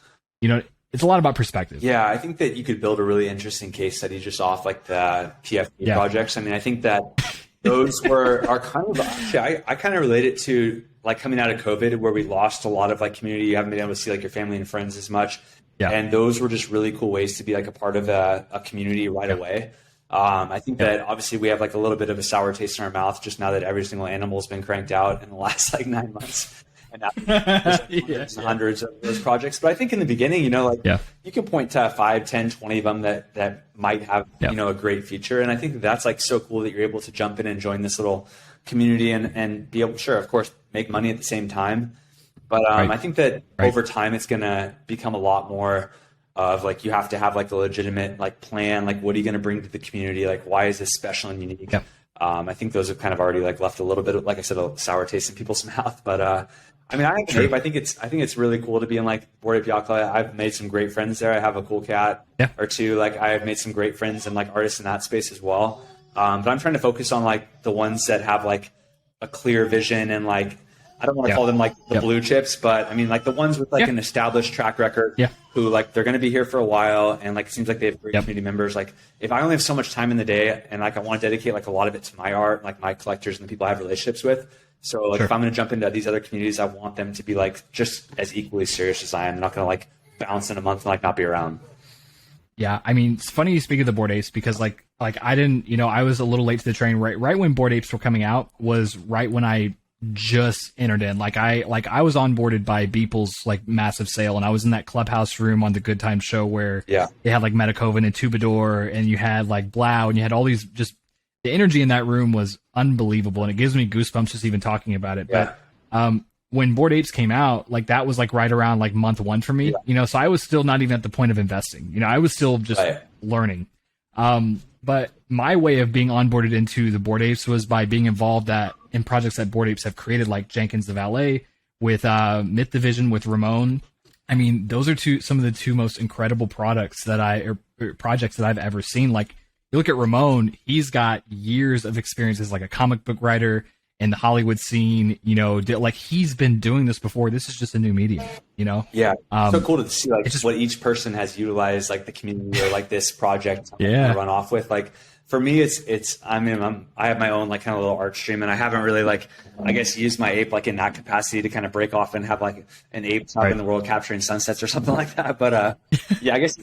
It's a lot about perspective. Yeah, I think that you could build a really interesting case study just off like the PFP projects. I mean, I think that those are kind of, actually, I kind of relate it to like coming out of COVID, where we lost a lot of like community. You haven't been able to see like your family and friends as much. Yeah. And those were just really cool ways to be like a part of a community right away. I think that obviously we have like a little bit of a sour taste in our mouth just now that every single animal has been cranked out in the last like 9 months. And now there's hundreds of those projects. But I think in the beginning, you can point to 5, 10, 20 of them that might have, a great feature. And I think that's like so cool that you're able to jump in and join this little community and be able, sure, of course, make money at the same time. But I think that over time, it's going to become a lot more of like, you have to have like a legitimate like plan. Like, what are you going to bring to the community? Like, why is this special and unique? I think those have kind of already like left a little bit of, like I said, a sour taste in people's mouth. But I mean, I think it's really cool to be in like Bored Ape Yacht Club. I've made some great friends there. I have a cool cat or two. Like, I've made some great friends and like artists in that space as well. But I'm trying to focus on like the ones that have like a clear vision and like, I don't want to call them like the blue chips, but I mean like the ones with like an established track record who like they're going to be here for a while. And like, it seems like they have great community members. Like, if I only have so much time in the day and like I want to dedicate like a lot of it to my art, like my collectors and the people I have relationships with. So like if I'm going to jump into these other communities, I want them to be like just as equally serious as I am. I'm not going to like bounce in a month and like not be around. Yeah, I mean, it's funny you speak of the Bored Apes because like I didn't, I was a little late to the train. Right when Bored Apes were coming out was right when I just entered in. Like I was onboarded by Beeple's like massive sale, and I was in that clubhouse room on the Good Time show where they had like Metakoven and Troubadour, and you had like Blau, and you had all these, just the energy in that room was unbelievable, and it gives me goosebumps just even talking about it. But when Bored Apes came out, like that was like right around like month 1 for me, so I was still not even at the point of investing. I was still just learning. But my way of being onboarded into the Bored Apes was by being involved in projects that Bored Apes have created, like Jenkins the Valet, with Myth Division with Ramon, I mean, those are some of the two most incredible products that or projects that I've ever seen. Like, you look at Ramon, he's got years of experience as like a comic book writer in the Hollywood scene. Like he's been doing this before. This is just a new medium. Yeah, so cool to see like what each person has utilized, like the community or like this project to run off with. Like for me, I have my own like kind of little art stream, and I haven't really like, I guess, used my ape like in that capacity to kind of break off and have like an ape out in the world capturing sunsets or something like that. But yeah, I guess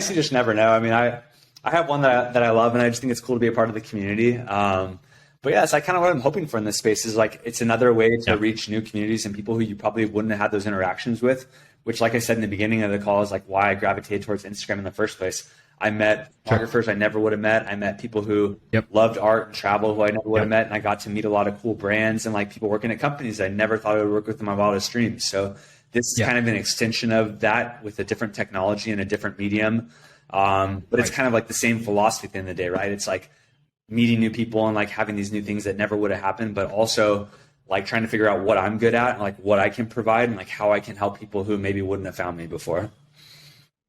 you just never know. I mean, I have one that I love, and I just think it's cool to be a part of the community. But yeah, it's like kind of what I'm hoping for in this space is like, it's another way to reach new communities and people who you probably wouldn't have had those interactions with, which, like I said in the beginning of the call, is like why I gravitated towards Instagram in the first place. I met photographers I never would have met. I met people who loved art and travel who I never would have met. And I got to meet a lot of cool brands and like people working at companies I never thought I would work with in my wildest dreams. So this is kind of an extension of that with a different technology and a different medium. But it's kind of like the same philosophy at the end of the day, right? It's like meeting new people and like having these new things that never would have happened, but also like trying to figure out what I'm good at and like what I can provide and like how I can help people who maybe wouldn't have found me before.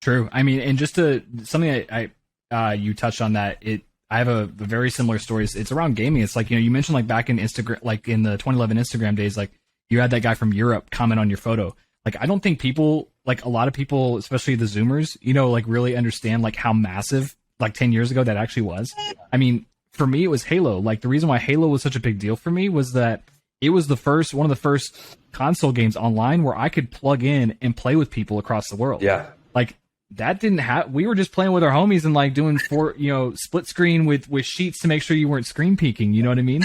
True. I mean, and just something I you touched on that. I have a very similar story. It's around gaming. It's like, you mentioned like back in Instagram, like in the 2011 Instagram days, like you had that guy from Europe comment on your photo. Like, I don't think people, like a lot of people, especially the Zoomers, like really understand like how massive like 10 years ago that actually was. I mean, for me, it was Halo. Like the reason why Halo was such a big deal for me was that it was one of the first console games online where I could plug in and play with people across the world. Yeah. Like that didn't have, we were just playing with our homies and like doing split screen with sheets to make sure you weren't screen peeking. You know what I mean?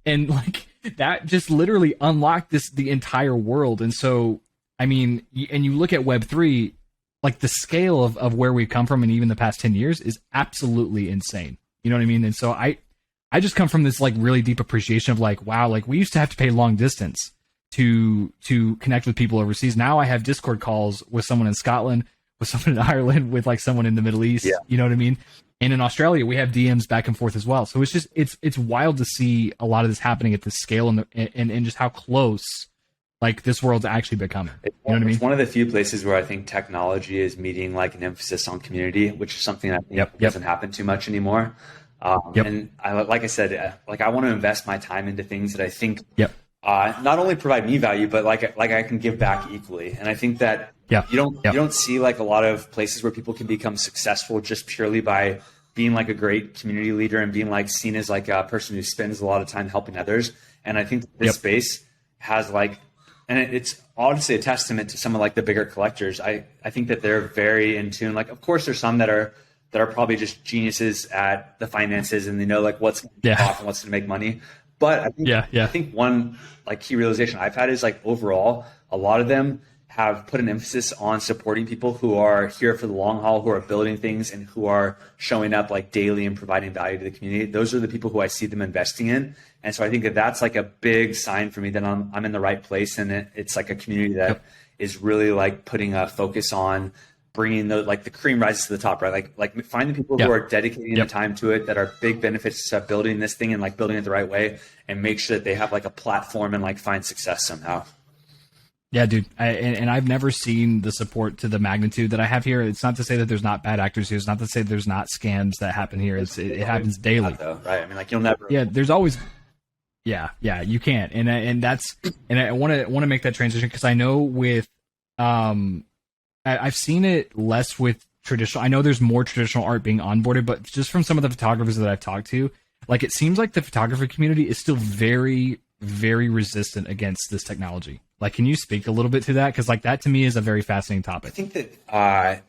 And like that just literally unlocked the entire world. And so, I mean, and you look at Web3, like the scale of where we've come from and even the past 10 years is absolutely insane. You know what I mean? And so I just come from this like really deep appreciation of like, wow, like we used to have to pay long distance to connect with people overseas. Now I have Discord calls with someone in Scotland, with someone in Ireland, with like someone in the Middle East. Yeah. You know what I mean? And in Australia, we have DMs back and forth as well. So it's wild to see a lot of this happening at this scale and just how close like this world's actually becoming. You know what I mean? It's one of the few places where I think technology is meeting like an emphasis on community, which is something that I think doesn't happen too much anymore. And like I said, like I want to invest my time into things that I think not only provide me value, but like I can give back equally. And I think that you don't see like a lot of places where people can become successful just purely by being like a great community leader and being like seen as like a person who spends a lot of time helping others. And I think this space has like, and it's honestly a testament to some of like the bigger collectors. I think that they're very in tune. Like, of course, there's some that are probably just geniuses at the finances and they know like what's going to off and what's going to make money. But I think I think one like key realization I've had is like overall, a lot of them have put an emphasis on supporting people who are here for the long haul, who are building things and who are showing up like daily and providing value to the community. Those are the people who I see them investing in. And so I think that that's like a big sign for me that I'm in the right place. And it's like a community that is really like putting a focus on bringing the cream rises to the top, right? Like finding people who are dedicating the time to it, that are big benefits to building this thing and like building it the right way, and make sure that they have like a platform and like find success somehow. Yeah, dude. And I've never seen the support to the magnitude that I have here. It's not to say that there's not bad actors here. It's not to say there's not scams that happen here. It happens daily. Though, right? I mean, like you'll never. Yeah, there's always. Yeah, you can't. And I want to make that transition because I know with I've seen it less with traditional. I know there's more traditional art being onboarded, but just from some of the photographers that I've talked to, like it seems like the photography community is still very, very resistant against this technology. Like, can you speak a little bit to that? Because like that to me is a very fascinating topic. I think that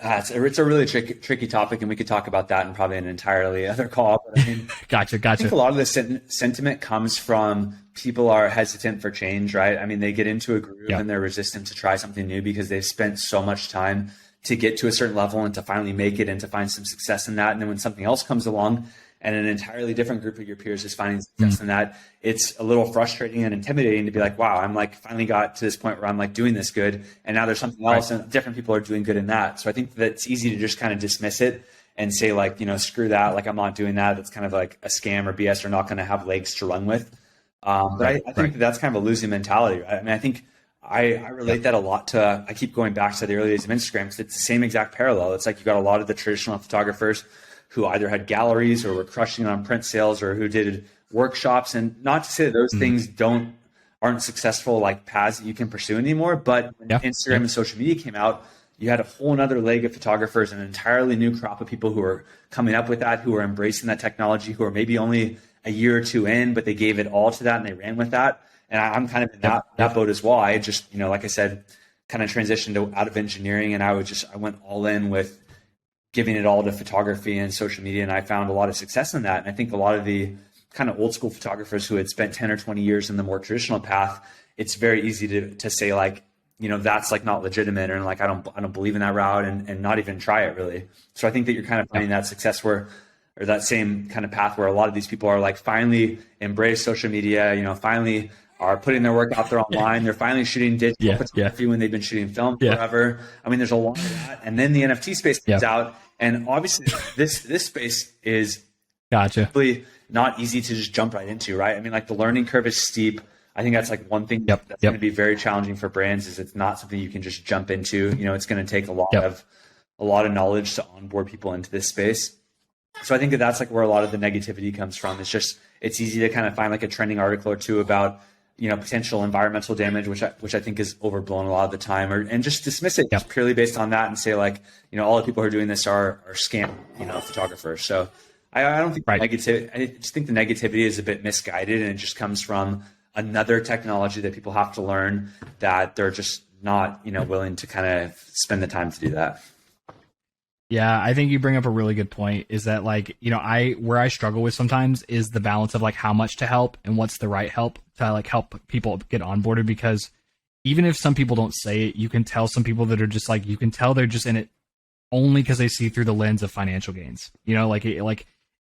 it's a really tricky topic, and we could talk about that in probably an entirely other call. But I mean, Gotcha. I think a lot of the sentiment comes from people are hesitant for change, right? I mean, they get into a groove and they're resistant to try something new because they've spent so much time to get to a certain level and to finally make it and to find some success in that. And then when something else comes along and an entirely different group of your peers is finding success in that, it's a little frustrating and intimidating to be like, wow, I'm like finally got to this point where I'm like doing this good, and now there's something else and different people are doing good in that. So I think that it's easy to just kind of dismiss it and say like, screw that, like I'm not doing that. That's kind of like a scam or BS, or not going to have legs to run with. But I think that's kind of a losing mentality, right? I mean, I think I relate that a lot to, I keep going back to the early days of Instagram because it's the same exact parallel. It's like you got a lot of the traditional photographers who either had galleries or were crushing on print sales or who did workshops. And not to say that those things aren't successful like paths that you can pursue anymore, but when Instagram and social media came out, you had a whole nother leg of photographers, an entirely new crop of people who are coming up with that, who are embracing that technology, who are maybe only a year or two in, but they gave it all to that and they ran with that. And I'm kind of in that boat as well. I just, like I said, kind of transitioned out of engineering, and I went all in with giving it all to photography and social media. And I found a lot of success in that. And I think a lot of the kind of old school photographers who had spent 10 or 20 years in the more traditional path, it's very easy to say like, that's like not legitimate, and like I don't believe in that route, and not even try it really. So I think that you're kind of finding that success or that same kind of path where a lot of these people are like finally embrace social media, finally are putting their work out there online. They're finally shooting digital photography when they've been shooting film forever. I mean, there's a lot of that. And then the NFT space comes out, and obviously this space is really not easy to just jump right into, right? I mean, like the learning curve is steep. I think that's like one thing that's going to be very challenging for brands is it's not something you can just jump into. It's going to take a lot of knowledge to onboard people into this space. So I think that's like where a lot of the negativity comes from. It's easy to kind of find like a trending article or two about, potential environmental damage, which I think is overblown a lot of the time, and just dismiss it just purely based on that and say like, all the people who are doing this are scam, photographers. So I don't think I just think the negativity is a bit misguided, and it just comes from another technology that people have to learn that they're just not, willing to kind of spend the time to do that. Yeah, I think you bring up a really good point is that like, where I struggle with sometimes is the balance of like how much to help and what's the right help to like help people get onboarded, because even if some people don't say it, you can tell some people that are just like, you can tell they're just in it only because they see through the lens of financial gains,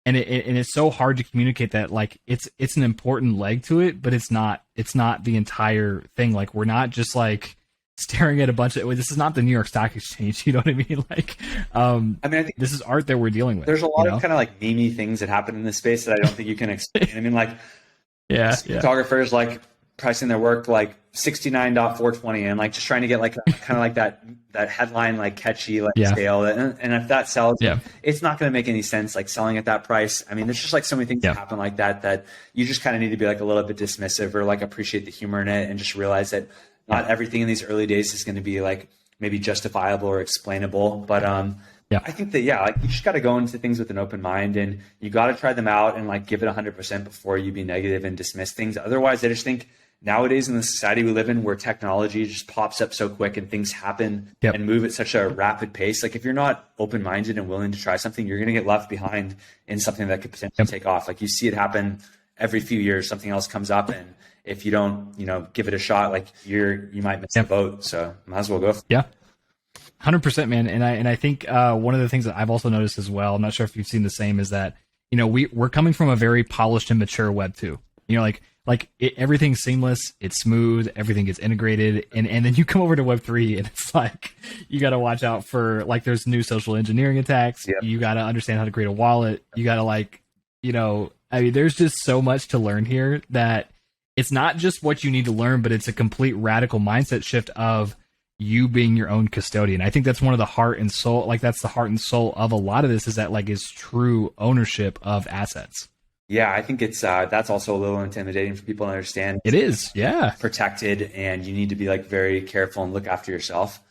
and it's so hard to communicate that like it's an important leg to it, but it's not the entire thing. Like we're not just like staring at a bunch of, this is not the New York Stock Exchange, you know what I mean? Like, I think this is art that we're dealing with. There's a lot of kind of like memey things that happen in this space that I don't think you can explain. I mean, like, photographers like pricing their work like 69.420 and like just trying to get like kind of like that headline like catchy like sale, and if that sells, it's not going to make any sense like selling at that price. I mean, there's just like so many things that happen like that you just kind of need to be like a little bit dismissive or like appreciate the humor in it and just realize that not everything in these early days is going to be like maybe justifiable or explainable, but I think that like you just got to go into things with an open mind, and you got to try them out and like give it 100% before you be negative and dismiss things. Otherwise, I just think nowadays in the society we live in, where technology just pops up so quick and things happen and move at such a rapid pace, like if you're not open-minded and willing to try something, you're going to get left behind in something that could potentially take off. Like you see it happen every few years, something else comes up, and if you don't, give it a shot, like you might miss the boat. So might as well go. 100%, man. And I think one of the things that I've also noticed as well, I'm not sure if you've seen the same, is that we're coming from a very polished and mature Web 2. Everything's seamless, it's smooth, everything gets integrated, and then you come over to Web 3 and it's like you got to watch out for like there's new social engineering attacks. You got to understand how to create a wallet. You got to there's just so much to learn here that it's not just what you need to learn, but it's a complete radical mindset shift of you being your own custodian. I think that's one of the heart and soul, like that's the heart and soul of a lot of this, is that like is true ownership of assets. Yeah, I think it's that's also a little intimidating for people to understand. It is, protected, and you need to be like very careful and look after yourself.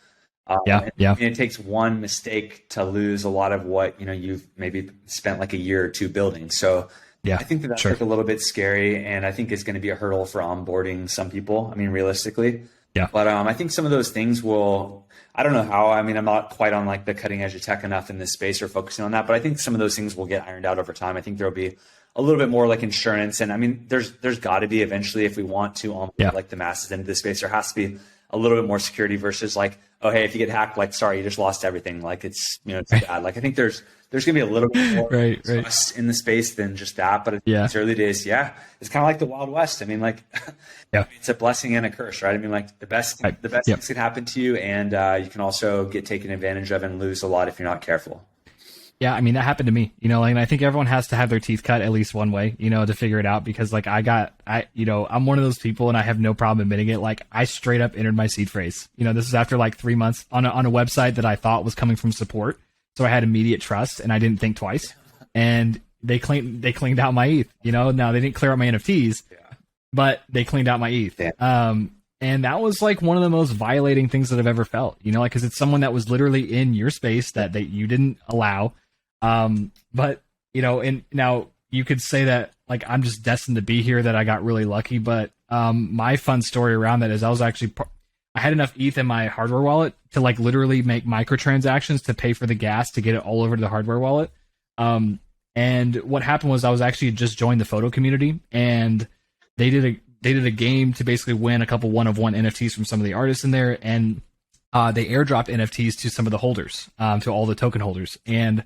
And it takes one mistake to lose a lot of what you've maybe spent like a year or two building. So I think that's like a little bit scary, and I think it's going to be a hurdle for onboarding some people. I mean, realistically, But I think some of those things will. I don't know how. I mean, I'm not quite on like the cutting edge of tech enough in this space or focusing on that, but I think some of those things will get ironed out over time. I think there'll be a little bit more like insurance, and I mean, there's got to be eventually, if we want to onboard like the masses into the space, there has to be a little bit more security versus like, oh hey, if you get hacked, like sorry, you just lost everything. Like it's it's bad. Like I think there's gonna be a little bit more trust in the space than just that. But in its early days, it's kind of like the Wild West. I mean, like it's a blessing and a curse, right? I mean, like the best things can happen to you, and you can also get taken advantage of and lose a lot if you're not careful. Yeah, I mean that happened to me, and I think everyone has to have their teeth cut at least one way, to figure it out because like I'm one of those people and I have no problem admitting it. Like I straight up entered my seed phrase. This is after like 3 months on a website that I thought was coming from support. So I had immediate trust and I didn't think twice. And they cleaned out my ETH, Now they didn't clear out my NFTs, but they cleaned out my ETH. And that was like one of the most violating things that I've ever felt, like because it's someone that was literally in your space that you didn't allow. But and now you could say that like I'm just destined to be here, that I got really lucky. But my fun story around that is I had enough ETH in my hardware wallet to like literally make microtransactions to pay for the gas to get it all over to the hardware wallet. And what happened was I was actually just joined the photo community, and they did a game to basically win a couple one-of-one NFTs from some of the artists in there, and they airdropped NFTs to some of the holders, to all the token holders. And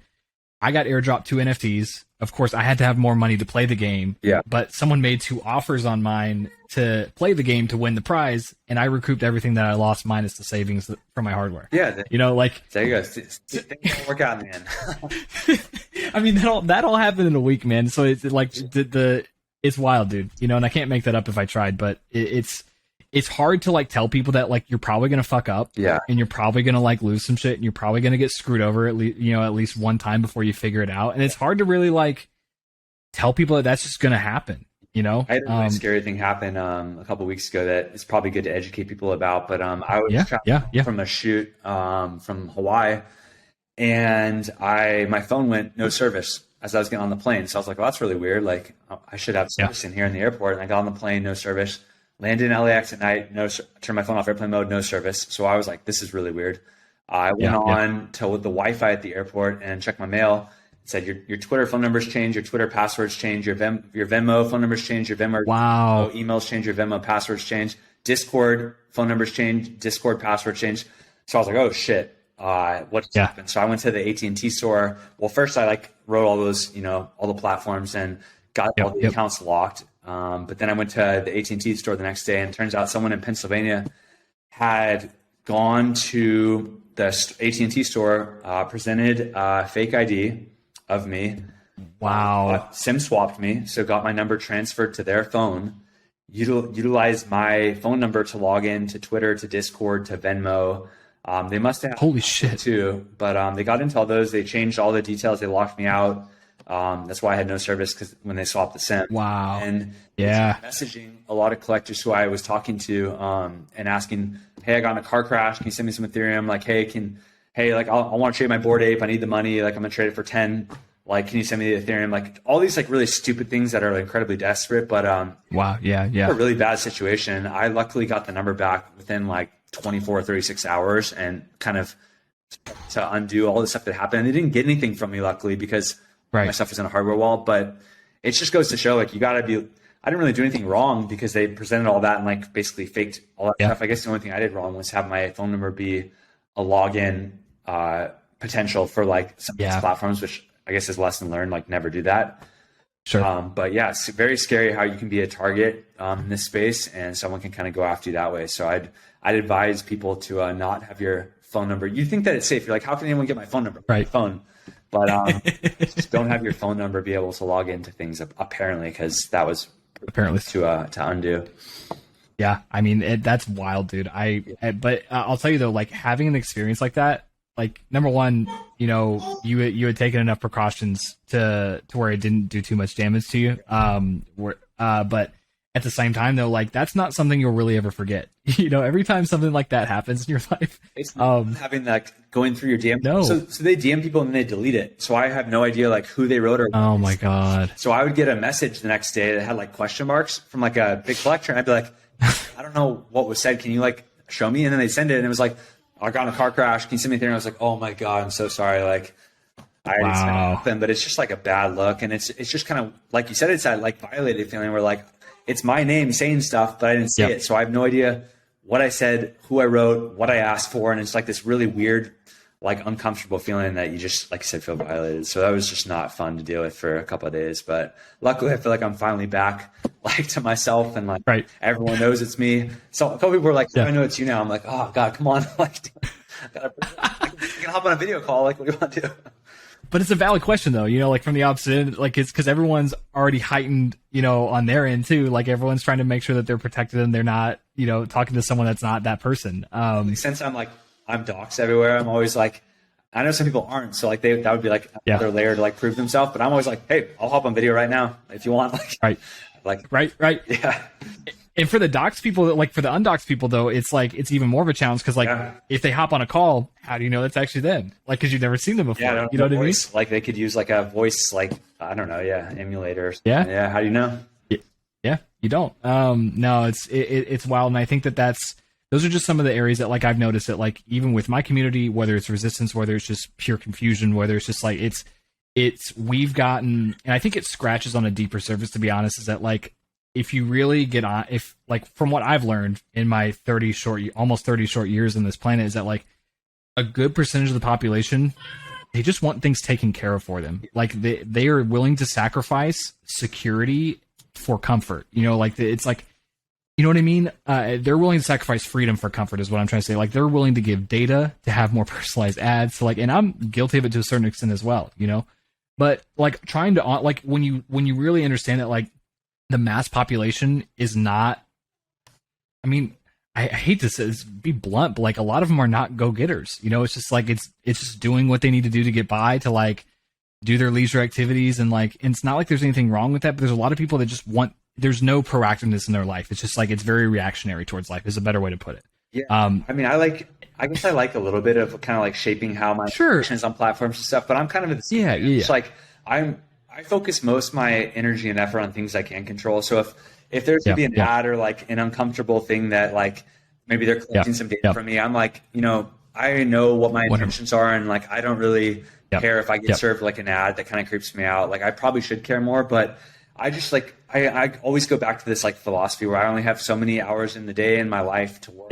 I got airdropped 2 NFTs. Of course, I had to have more money to play the game. Yeah. But someone made 2 offers on mine to play the game to win the prize, and I recouped everything that I lost minus the savings from my hardware. Yeah. Like there you go. Things don't work out in the end. I mean, that all happened in a week, man. So it's like it's wild, dude. And I can't make that up if I tried, but it's hard to like tell people that like you're probably gonna fuck up, and you're probably gonna like lose some shit, and you're probably gonna get screwed over at least one time before you figure it out. And it's hard to really like tell people that that's just gonna happen. I had a really scary thing happen a couple of weeks ago that it's probably good to educate people about. But I was traveling from a shoot from Hawaii, and my phone went no service as I was getting on the plane. So I was like, well, that's really weird. Like I should have service in here in the airport. And I got on the plane, no service. Landed in LAX at night, turned my phone off airplane mode, no service. So I was like, this is really weird. I went on to the Wi-Fi at the airport and checked my mail. It said your Twitter phone numbers change, your Twitter passwords change, your Venmo phone numbers change, your Venmo emails change, your Venmo passwords change, Discord phone numbers change, Discord password change. So I was like, oh shit, what's happened? So I went to the AT&T store. Well, first I like wrote all those, all the platforms and got all the accounts locked. But then I went to the AT&T store the next day, and it turns out someone in Pennsylvania had gone to the AT&T store, presented a fake ID of me. Wow. SIM swapped me, so got my number transferred to their phone, utilized my phone number to log in to Twitter, to Discord, to Venmo. They must have holy shit too, but they got into all those. They changed all the details. They locked me out. That's why I had no service, because when they swapped the SIM. Wow. And messaging a lot of collectors who I was talking to, and asking, hey, I got in a car crash. Can you send me some Ethereum? Like, I want to trade my Bored Ape. I need the money. Like, I'm gonna trade it for 10. Like, can you send me the Ethereum? Like, all these like really stupid things that are like, incredibly desperate. But wow, yeah, a really bad situation. I luckily got the number back within like 24 or 36 hours, and kind of to undo all the stuff that happened. And they didn't get anything from me, luckily, because my stuff was in a hardware wallet. But it just goes to show, like, you got to be. I didn't really do anything wrong, because they presented all that and like basically faked all that stuff. I guess the only thing I did wrong was have my phone number be a login potential for like some of these platforms, which I guess is lesson learned. Like, never do that. Sure. But yeah, it's very scary how you can be a target in this space, and someone can kind of go after you that way. So I'd advise people to not have your phone number. You think that it's safe. You're like, how can anyone get my phone number? Right. Phone. But just don't have your phone number be able to log into things, apparently, because that was apparently to undo. Yeah, I mean, that's wild, dude. But I'll tell you though, like, having an experience like that, like, number one, you had taken enough precautions to where it didn't do too much damage to you. But at the same time though, like, that's not something you'll really ever forget. Every time something like that happens in your life, it's not having that going through your DM. No. So they DM people and then they delete it. So I have no idea like who they wrote or. Oh my God. So I would get a message the next day that had like question marks from like a big collector, and I'd be like, I don't know what was said. Can you like show me? And then they send it, and it was like, I got in a car crash. Can you send me there? And I was like, oh my God, I'm so sorry. Like, I already said nothing, but it's just like a bad look. And it's just kind of, like you said, it's that like violated feeling where like, it's my name saying stuff, but I didn't say it. So I have no idea what I said, who I wrote, what I asked for. And it's like this really weird, like uncomfortable feeling that you just, like I said, feel violated. So that was just not fun to deal with for a couple of days. But luckily, I feel like I'm finally back, like, to myself, and like everyone knows it's me. So a couple people were like, I know it's you now. I'm like, oh God, come on. Like, I can hop on a video call. Like, what do you want to do? But it's a valid question though, like from the opposite end, like it's because everyone's already heightened, on their end too. Like everyone's trying to make sure that they're protected and they're not, talking to someone that's not that person. Since I'm doxxed everywhere, I'm always like, I know some people aren't, so like that would be like another layer to like prove themselves. But I'm always like, hey, I'll hop on video right now if you want. Right. Yeah. And for the doxed people, like for the undoxed people though, it's like it's even more of a challenge because if they hop on a call, how do you know that's actually them? Like because you've never seen them before. Yeah, you know what I mean? Like they could use like a voice, like I don't know, emulator. Yeah. How do you know? Yeah, you don't. No, it's wild, and I think those are just some of the areas that like I've noticed that like even with my community, whether it's resistance, whether it's just pure confusion, whether it's just like we've gotten, and I think it scratches on a deeper surface, to be honest, is that like if you really get on, if like from what I've learned in my almost 30 short years in this planet, is that like a good percentage of the population, they just want things taken care of for them. Like they are willing to sacrifice security for comfort. It's like, you know what I mean? They're willing to sacrifice freedom for comfort is what I'm trying to say. Like they're willing to give data to have more personalized ads. So like, and I'm guilty of it to a certain extent as well, but like trying to, like when you really understand that, like the mass population is not, I mean, I hate to be blunt, but like a lot of them are not go-getters. It's just like, it's just doing what they need to do to get by, to like do their leisure activities. And like, and it's not like there's anything wrong with that, but there's a lot of people that just there's no proactiveness in their life. It's just like, it's very reactionary towards life is a better way to put it. Yeah. I mean, I guess I like a little bit of kind of like shaping how my actions on platforms and stuff, but I'm kind of in the same. It's like, I focus most of my energy and effort on things I can control. So if there's to be an ad or like an uncomfortable thing that like maybe they're collecting some data from me, I'm like, I know what my intentions are, and like I don't really care if I get served like an ad that kind of creeps me out. Like I probably should care more, but I just like I always go back to this like philosophy where I only have so many hours in the day in my life to work.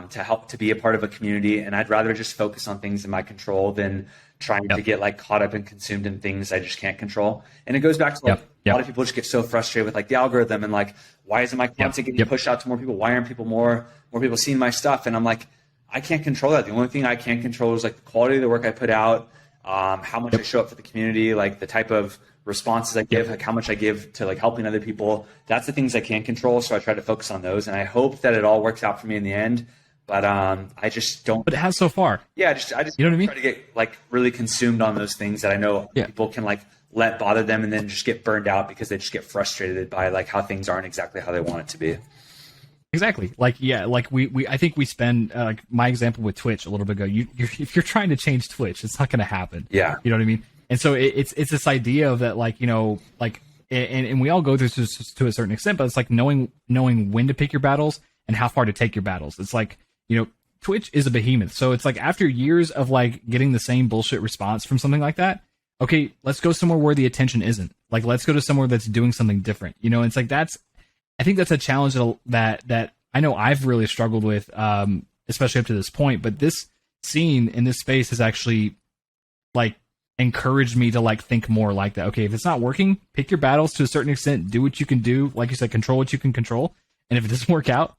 To help to be a part of a community, and I'd rather just focus on things in my control than trying to get like caught up and consumed in things I just can't control. And it goes back to like a lot of people just get so frustrated with like the algorithm and like, why isn't my content getting pushed out to more people? Why aren't more people seeing my stuff? And I'm like, I can't control that. The only thing I can control is like the quality of the work I put out, how much I show up for the community, like the type of responses I give, like how much I give to like helping other people. That's the things I can control. So I try to focus on those, and I hope that it all works out for me in the end. But I just don't. But it has so far. Yeah, I just you know what I mean? Try to get like really consumed on those things that I know people can like let bother them, and then just get burned out because they just get frustrated by like how things aren't exactly how they want it to be. Exactly. Like like we I think we spend like my example with Twitch a little bit ago. If you're trying to change Twitch, it's not going to happen. Yeah. You know what I mean? And so it's this idea of that, like, like, and we all go through this to a certain extent, but it's like knowing when to pick your battles and how far to take your battles. It's like, Twitch is a behemoth. So it's like after years of like getting the same bullshit response from something like that, okay, let's go somewhere where the attention isn't. Like, let's go to somewhere that's doing something different. It's like I think that's a challenge that I know I've really struggled with, especially up to this point. But this scene in this space has actually like encouraged me to like think more like that. Okay, if it's not working, pick your battles to a certain extent, do what you can do, like you said, control what you can control, and if it doesn't work out,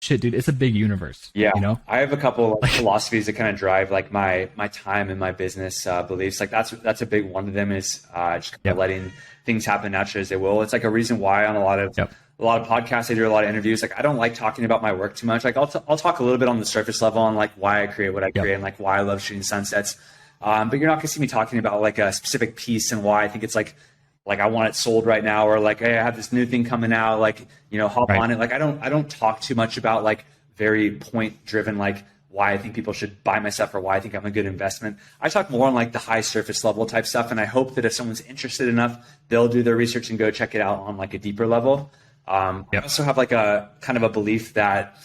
shit, dude, it's a big universe. I have a couple of philosophies that kind of drive like my time and my business beliefs. Like that's a big one of them is just kind of letting things happen naturally as they will. It's like a reason why on a lot of podcasts I do a lot of interviews, like I don't like talking about my work too much. Like I'll talk a little bit on the surface level on like why I create what I create and like why I love shooting sunsets. But you're not gonna see me talking about like a specific piece and why I think it's like I want it sold right now, or like, hey, I have this new thing coming out, like, hop on it. Like I don't talk too much about like very point driven, like why I think people should buy my stuff or why I think I'm a good investment. I talk more on like the high surface level type stuff. And I hope that if someone's interested enough, they'll do their research and go check it out on like a deeper level. I also have like a kind of a belief that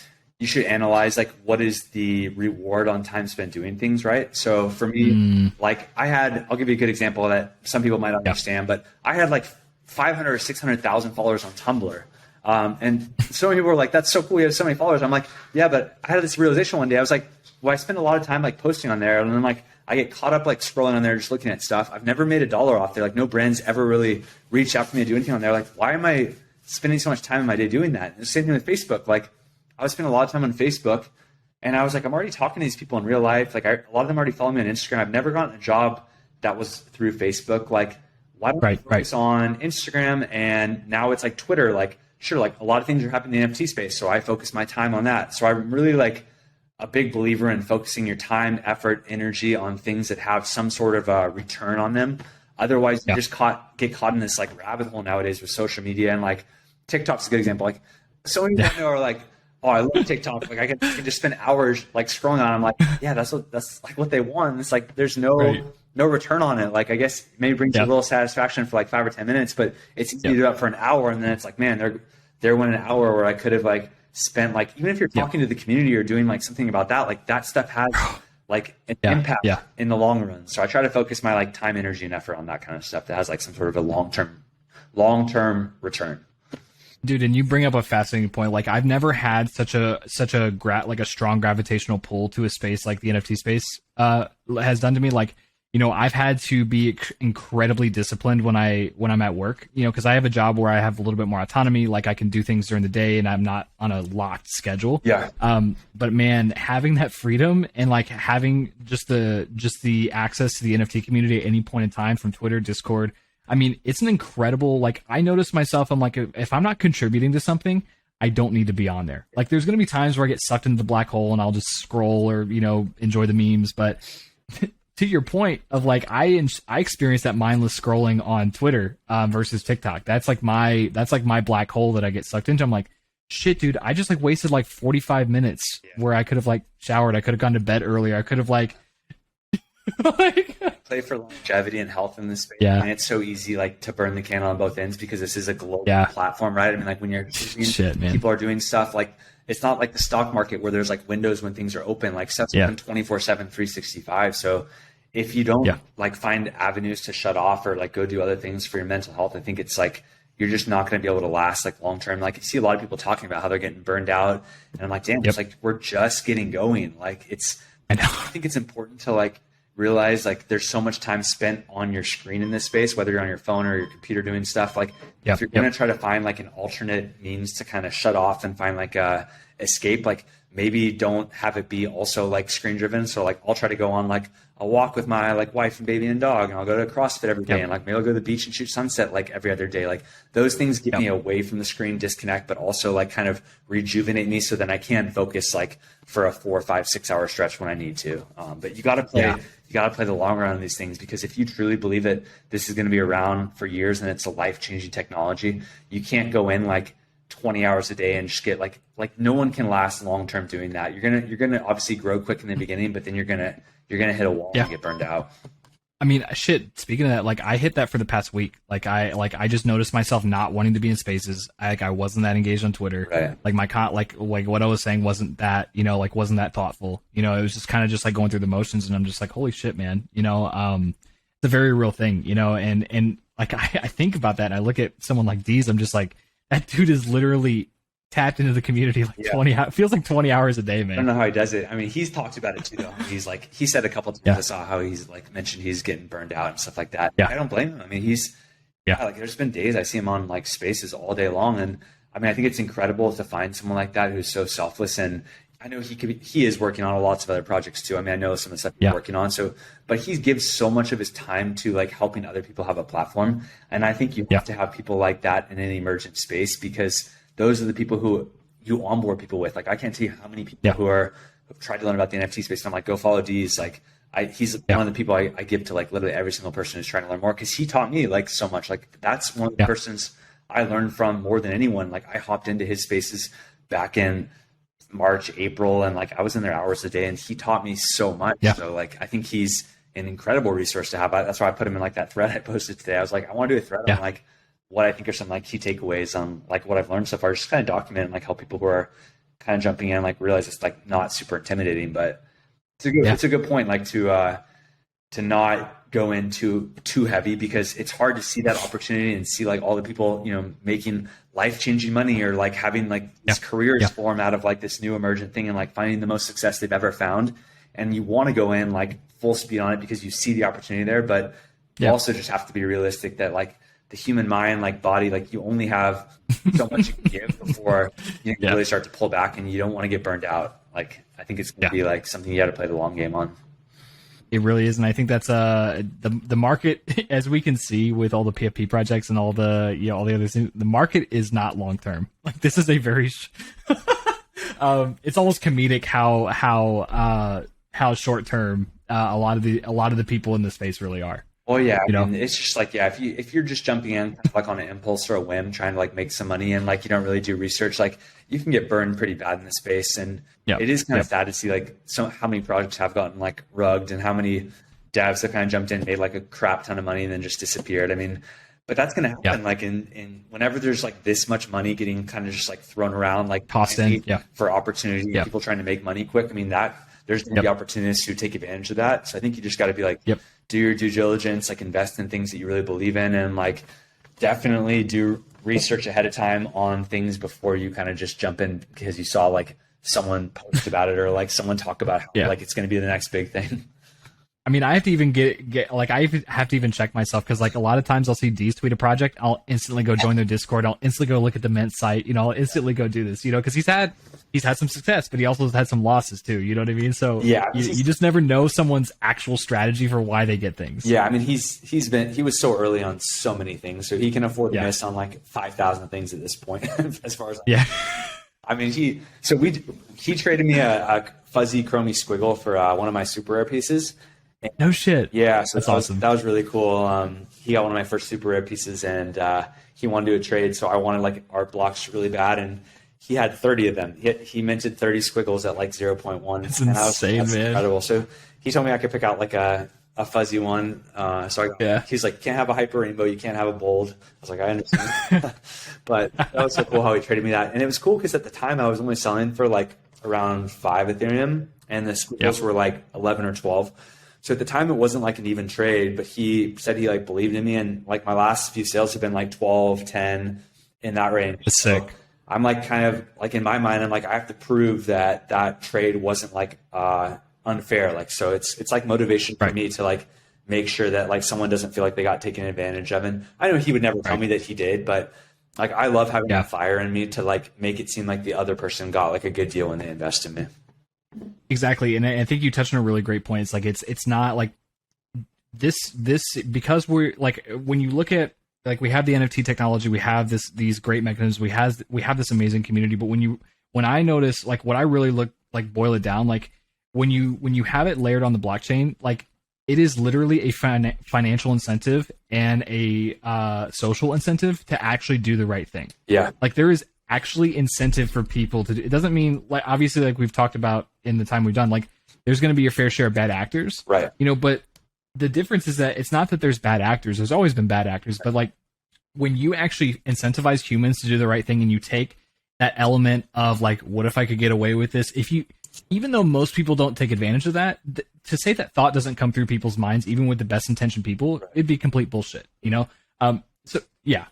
you should analyze like what is the reward on time spent doing things, right? So for me, like I'll give you a good example that some people might understand, but I had like 500 or 600,000 followers on Tumblr. And so many people were like, that's so cool, you have so many followers. I'm like, yeah, but I had this realization one day. I was like, well, I spend a lot of time like posting on there, and then like I get caught up like scrolling on there, just looking at stuff. I've never made $1 off there. Like no brands ever really reached out for me to do anything on there. Like, why am I spending so much time in my day doing that? And the same thing with Facebook. Like I was spending a lot of time on Facebook, and I was like, I'm already talking to these people in real life. Like a lot of them already follow me on Instagram. I've never gotten a job that was through Facebook. Like, why don't I focus on Instagram? And now it's like Twitter. Like, sure, like a lot of things are happening in the NFT space, so I focus my time on that. So I'm really like a big believer in focusing your time, effort, energy on things that have some sort of a return on them. Otherwise, you just get caught in this like rabbit hole nowadays with social media, and like TikTok's a good example. Like, so many people I know are like, oh, I love TikTok. Like I can just spend hours like scrolling on. I'm like, yeah, that's like what they want. It's like there's no return on it. Like I guess maybe brings you a little satisfaction for like 5 or 10 minutes, but it's easy to do that for an hour, and then it's like, man, there went an hour where I could have like spent like, even if you're talking to the community or doing like something about that, like that stuff has like an impact in the long run. So I try to focus my like time, energy, and effort on that kind of stuff that has like some sort of a long-term return. Dude, and you bring up a fascinating point. Like I've never had such a strong gravitational pull to a space like the NFT space has done to me. Like, you know, I've had to be incredibly disciplined when I'm at work, you know, because I have a job where I have a little bit more autonomy. Like I can do things during the day and I'm not on a locked schedule. Yeah. But man, having that freedom and like having just the access to the NFT community at any point in time from Twitter, Discord, I mean, it's an incredible, like I notice myself, I'm like, if I'm not contributing to something, I don't need to be on there. Like there's going to be times where I get sucked into the black hole and I'll just scroll or, you know, enjoy the memes. But to your point of like, I experience that mindless scrolling on Twitter versus TikTok. That's like my black hole that I get sucked into. I'm like, shit, dude, I just like wasted like 45 minutes where I could have like showered. I could have gone to bed earlier. I could have like, play for longevity and health in this space. Yeah. I mean, it's so easy like to burn the candle on both ends because this is a global platform, right? I mean, like when you're people are doing stuff like, it's not like the stock market where there's like windows when things are open, like stuff's open 24/7, 365. So if you don't like find avenues to shut off or like go do other things for your mental health, I think it's like, you're just not going to be able to last like long term. Like you see a lot of people talking about how they're getting burned out, and I'm like, damn, it's like, we're just getting going. Like I think it's important to like realize like there's so much time spent on your screen in this space, whether you're on your phone or your computer doing stuff. Like if you're going to try to find like an alternate means to kind of shut off and find like a escape, like maybe don't have it be also like screen driven. So like I'll try to go on like a walk with my like wife and baby and dog, and I'll go to CrossFit every day, and like maybe I'll go to the beach and shoot sunset like every other day. Like those things get me away from the screen, disconnect, but also like kind of rejuvenate me so then I can focus like for a 4, 5, 6 hour stretch when I need to. But you got to play. You got to play the long run on these things, because if you truly believe that this is going to be around for years and it's a life-changing technology, you can't go in like 20 hours a day and just get like no one can last long-term doing that. You're gonna obviously grow quick in the beginning, but then you're gonna hit a wall and get burned out. I mean, shit, speaking of that, like I hit that for the past week. I just noticed myself not wanting to be in spaces. I wasn't that engaged on Twitter. Right. Like like what I was saying wasn't that, you know, like wasn't that thoughtful. You know, it was just kind of just like going through the motions, and I'm just like, holy shit, man. You know, it's a very real thing, you know, and like I think about that and I look at someone like Deez, I'm just like, that dude is literally tapped into the community like 20 feels like 20 hours a day, man. I don't know how he does it. I mean, he's talked about it too, though. He's like, he said a couple of times, I saw how he's like mentioned he's getting burned out and stuff like that. Yeah. I don't blame him. I mean, he's like, there's been days I see him on like spaces all day long. And I mean, I think it's incredible to find someone like that who's so selfless. And I know he is working on lots of other projects too. I mean, I know some of the stuff he's working on. So, but he gives so much of his time to like helping other people have a platform. And I think you have to have people like that in an emergent space, because those are the people who you onboard people with. Like I can't tell you how many people who've tried to learn about the NFT space. And I'm like, go follow Deez. Like he's one of the people I give to like literally every single person who's trying to learn more, because he taught me like so much. Like that's one of the persons I learned from more than anyone. Like I hopped into his spaces back in March, April, and like I was in there hours a day, and he taught me so much. So like I think he's an incredible resource to have. That's why I put him in like that thread I posted today. I was like, I want to do a thread on like what I think are some like key takeaways on like what I've learned so far, just kind of document and like help people who are kind of jumping in like realize it's like not super intimidating, but it's a good point, like to not go into too heavy, because it's hard to see that opportunity and see like all the people, you know, making life-changing money or like having like these careers form out of like this new emergent thing and like finding the most success they've ever found. And you want to go in like full speed on it because you see the opportunity there, but you also just have to be realistic that like the human mind, like body, like you only have so much you can give before you can really start to pull back, and you don't want to get burned out. Like I think it's going to be like something you got to play the long game on. It really is, and I think that's the market, as we can see with all the PFP projects and all the all the other things. The market is not long term. Like this is a very, it's almost comedic how short term a lot of the people in this space really are. Oh yeah, I mean, it's just like if you're just jumping in like on an impulse or a whim, trying to like make some money, and like you don't really do research, like you can get burned pretty bad in this space. And it is kind of sad to see like how many projects have gotten like rugged, and how many devs have kind of jumped in, made like a crap ton of money, and then just disappeared. I mean, but that's going to happen like in whenever there's like this much money getting kind of just like thrown around, like tossed in for opportunity, people trying to make money quick. I mean that there's going to be opportunists who take advantage of that. So I think you just got to be like, do your due diligence, like invest in things that you really believe in, and like definitely do research ahead of time on things before you kind of just jump in because you saw like someone post about it or like someone talk about how like it's going to be the next big thing. I mean, I have to even get like I have to even check myself because like a lot of times I'll see D's tweet a project, I'll instantly go join their Discord, I'll instantly go look at the Mint site, I'll instantly go do this, because he's had some success, but he also has had some losses too. You know what I mean? So you just never know someone's actual strategy for why they get things. Yeah, I mean he was so early on so many things, so he can afford to miss on like 5,000 things at this point. As far as I mean, he traded me a fuzzy chromy squiggle for one of my super rare pieces. No shit. Yeah, so that's awesome. That was really cool. He got one of my first super rare pieces, and he wanted to do a trade, so I wanted like art blocks really bad, and he had 30 of them. He minted 30 squiggles at like 0.1. That's insane, that's man. Incredible. So he told me I could pick out like a fuzzy one. He's like, can't have a hyper rainbow, you can't have a bold. I was like, I understand. But that was so cool how he traded me that. And it was cool because at the time I was only selling for like around 5 Ethereum, and the squiggles were like 11 or 12. So at the time it wasn't like an even trade, but he said he like believed in me, and like my last few sales have been like 12, 10 in that range. That's sick. So I'm like kind of like in my mind, I'm like, I have to prove that trade wasn't like unfair. Like, so it's like motivation for me to like make sure that like someone doesn't feel like they got taken advantage of. And I know he would never tell me that he did, but like I love having that fire in me to like make it seem like the other person got like a good deal when they invest in me. Exactly, and I think you touched on a really great point. It's like it's not like this because we're like when you look at like we have the NFT technology, we have these great mechanisms, we have this amazing community. But when I notice like what I really look like boil it down, like when you have it layered on the blockchain, like it is literally a financial incentive and a social incentive to actually do the right thing. Yeah, like there is actually incentive for people to do. It doesn't mean like obviously like we've talked about in the time we've done, like there's going to be your fair share of bad actors, right? But the difference is that it's not that there's bad actors. There's always been bad actors, but like when you actually incentivize humans to do the right thing, and you take that element of like, what if I could get away with this? Even though most people don't take advantage of that, to say that thought doesn't come through people's minds, even with the best intentioned people, it'd be complete bullshit, So yeah,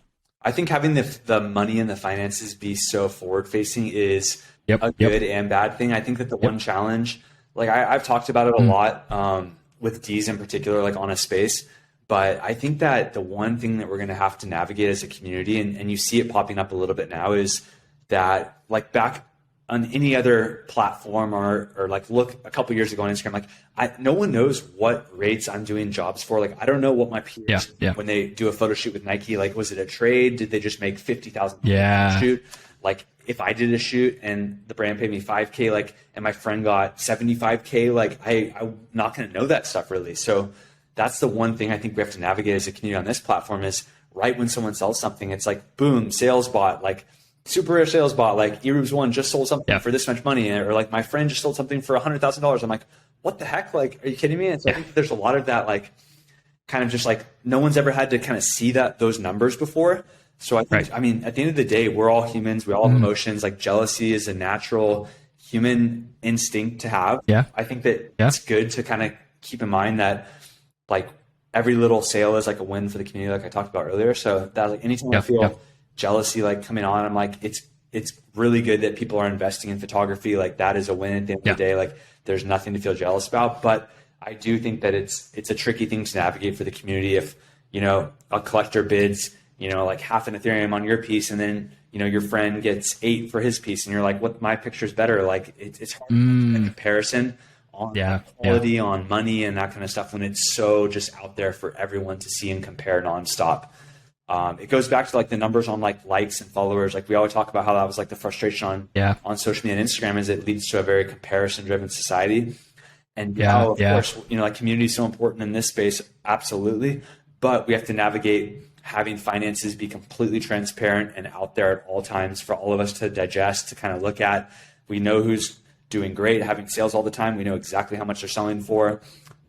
I think having the money and the finances be so forward facing is a good and bad thing. I think that the one challenge, like I've talked about it a lot with D's in particular, like on a space, but I think that the one thing that we're going to have to navigate as a community, and you see it popping up a little bit now, is that like back on any other platform or like look a couple years ago on Instagram, like no one knows what rates I'm doing jobs for. Like I don't know what my peers when they do a photo shoot with Nike, like was it a trade? Did they just make $50,000 shoot? Like if I did a shoot and the brand paid me $5K, like and my friend got $75K, like I'm not going to know that stuff really. So that's the one thing I think we have to navigate as a community on this platform is right when someone sells something, it's like boom, sales bot, like super rare sales bot, like Erubes one just sold something for this much money, or like my friend just sold something for $100,000. I'm like, what the heck? Like, are you kidding me? And so I think there's a lot of that, like, kind of just like no one's ever had to kind of see those numbers before. So I think, I mean, at the end of the day, we're all humans. We all have emotions. Like jealousy is a natural human instinct to have. Yeah. I think that it's good to kind of keep in mind that like every little sale is like a win for the community, like I talked about earlier. So that like anytime I feel jealousy like coming on, I'm like, it's really good that people are investing in photography. Like that is a win at the end of the day. Like there's nothing to feel jealous about. But I do think that it's a tricky thing to navigate for the community if, a collector bids, like half an Ethereum on your piece, and then, your friend gets 8 for his piece, and you're like, what, my picture's better. Like it's hard to make a comparison on Yeah, quality, on money, and that kind of stuff when it's so just out there for everyone to see and compare nonstop. It goes back to like the numbers on like likes and followers. Like we always talk about how that was like the frustration on social media and Instagram is it leads to a very comparison driven society. And now, of course, like community is so important in this space. Absolutely. But we have to navigate having finances be completely transparent and out there at all times for all of us to digest, to kind of look at. We know who's doing great, having sales all the time. We know exactly how much they're selling for.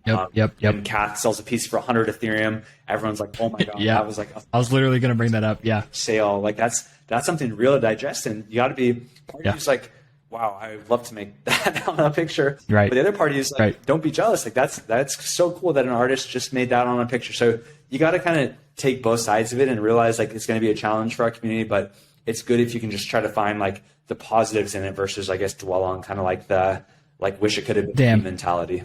Yep. And Cat sells a piece for 100 Ethereum. Everyone's like, "Oh my god!" Yeah, I was like, I was literally going to bring that up. Yeah, sale. Like that's something real to digest, and you got to be. Part of you's like, "Wow, I'd love to make that on a picture." Right. But the other party is like, "Don't be jealous." Like that's so cool that an artist just made that on a picture. So you got to kind of take both sides of it and realize like it's going to be a challenge for our community, but it's good if you can just try to find like the positives in it versus, I guess, dwell on kind of like the wish it could have been mentality.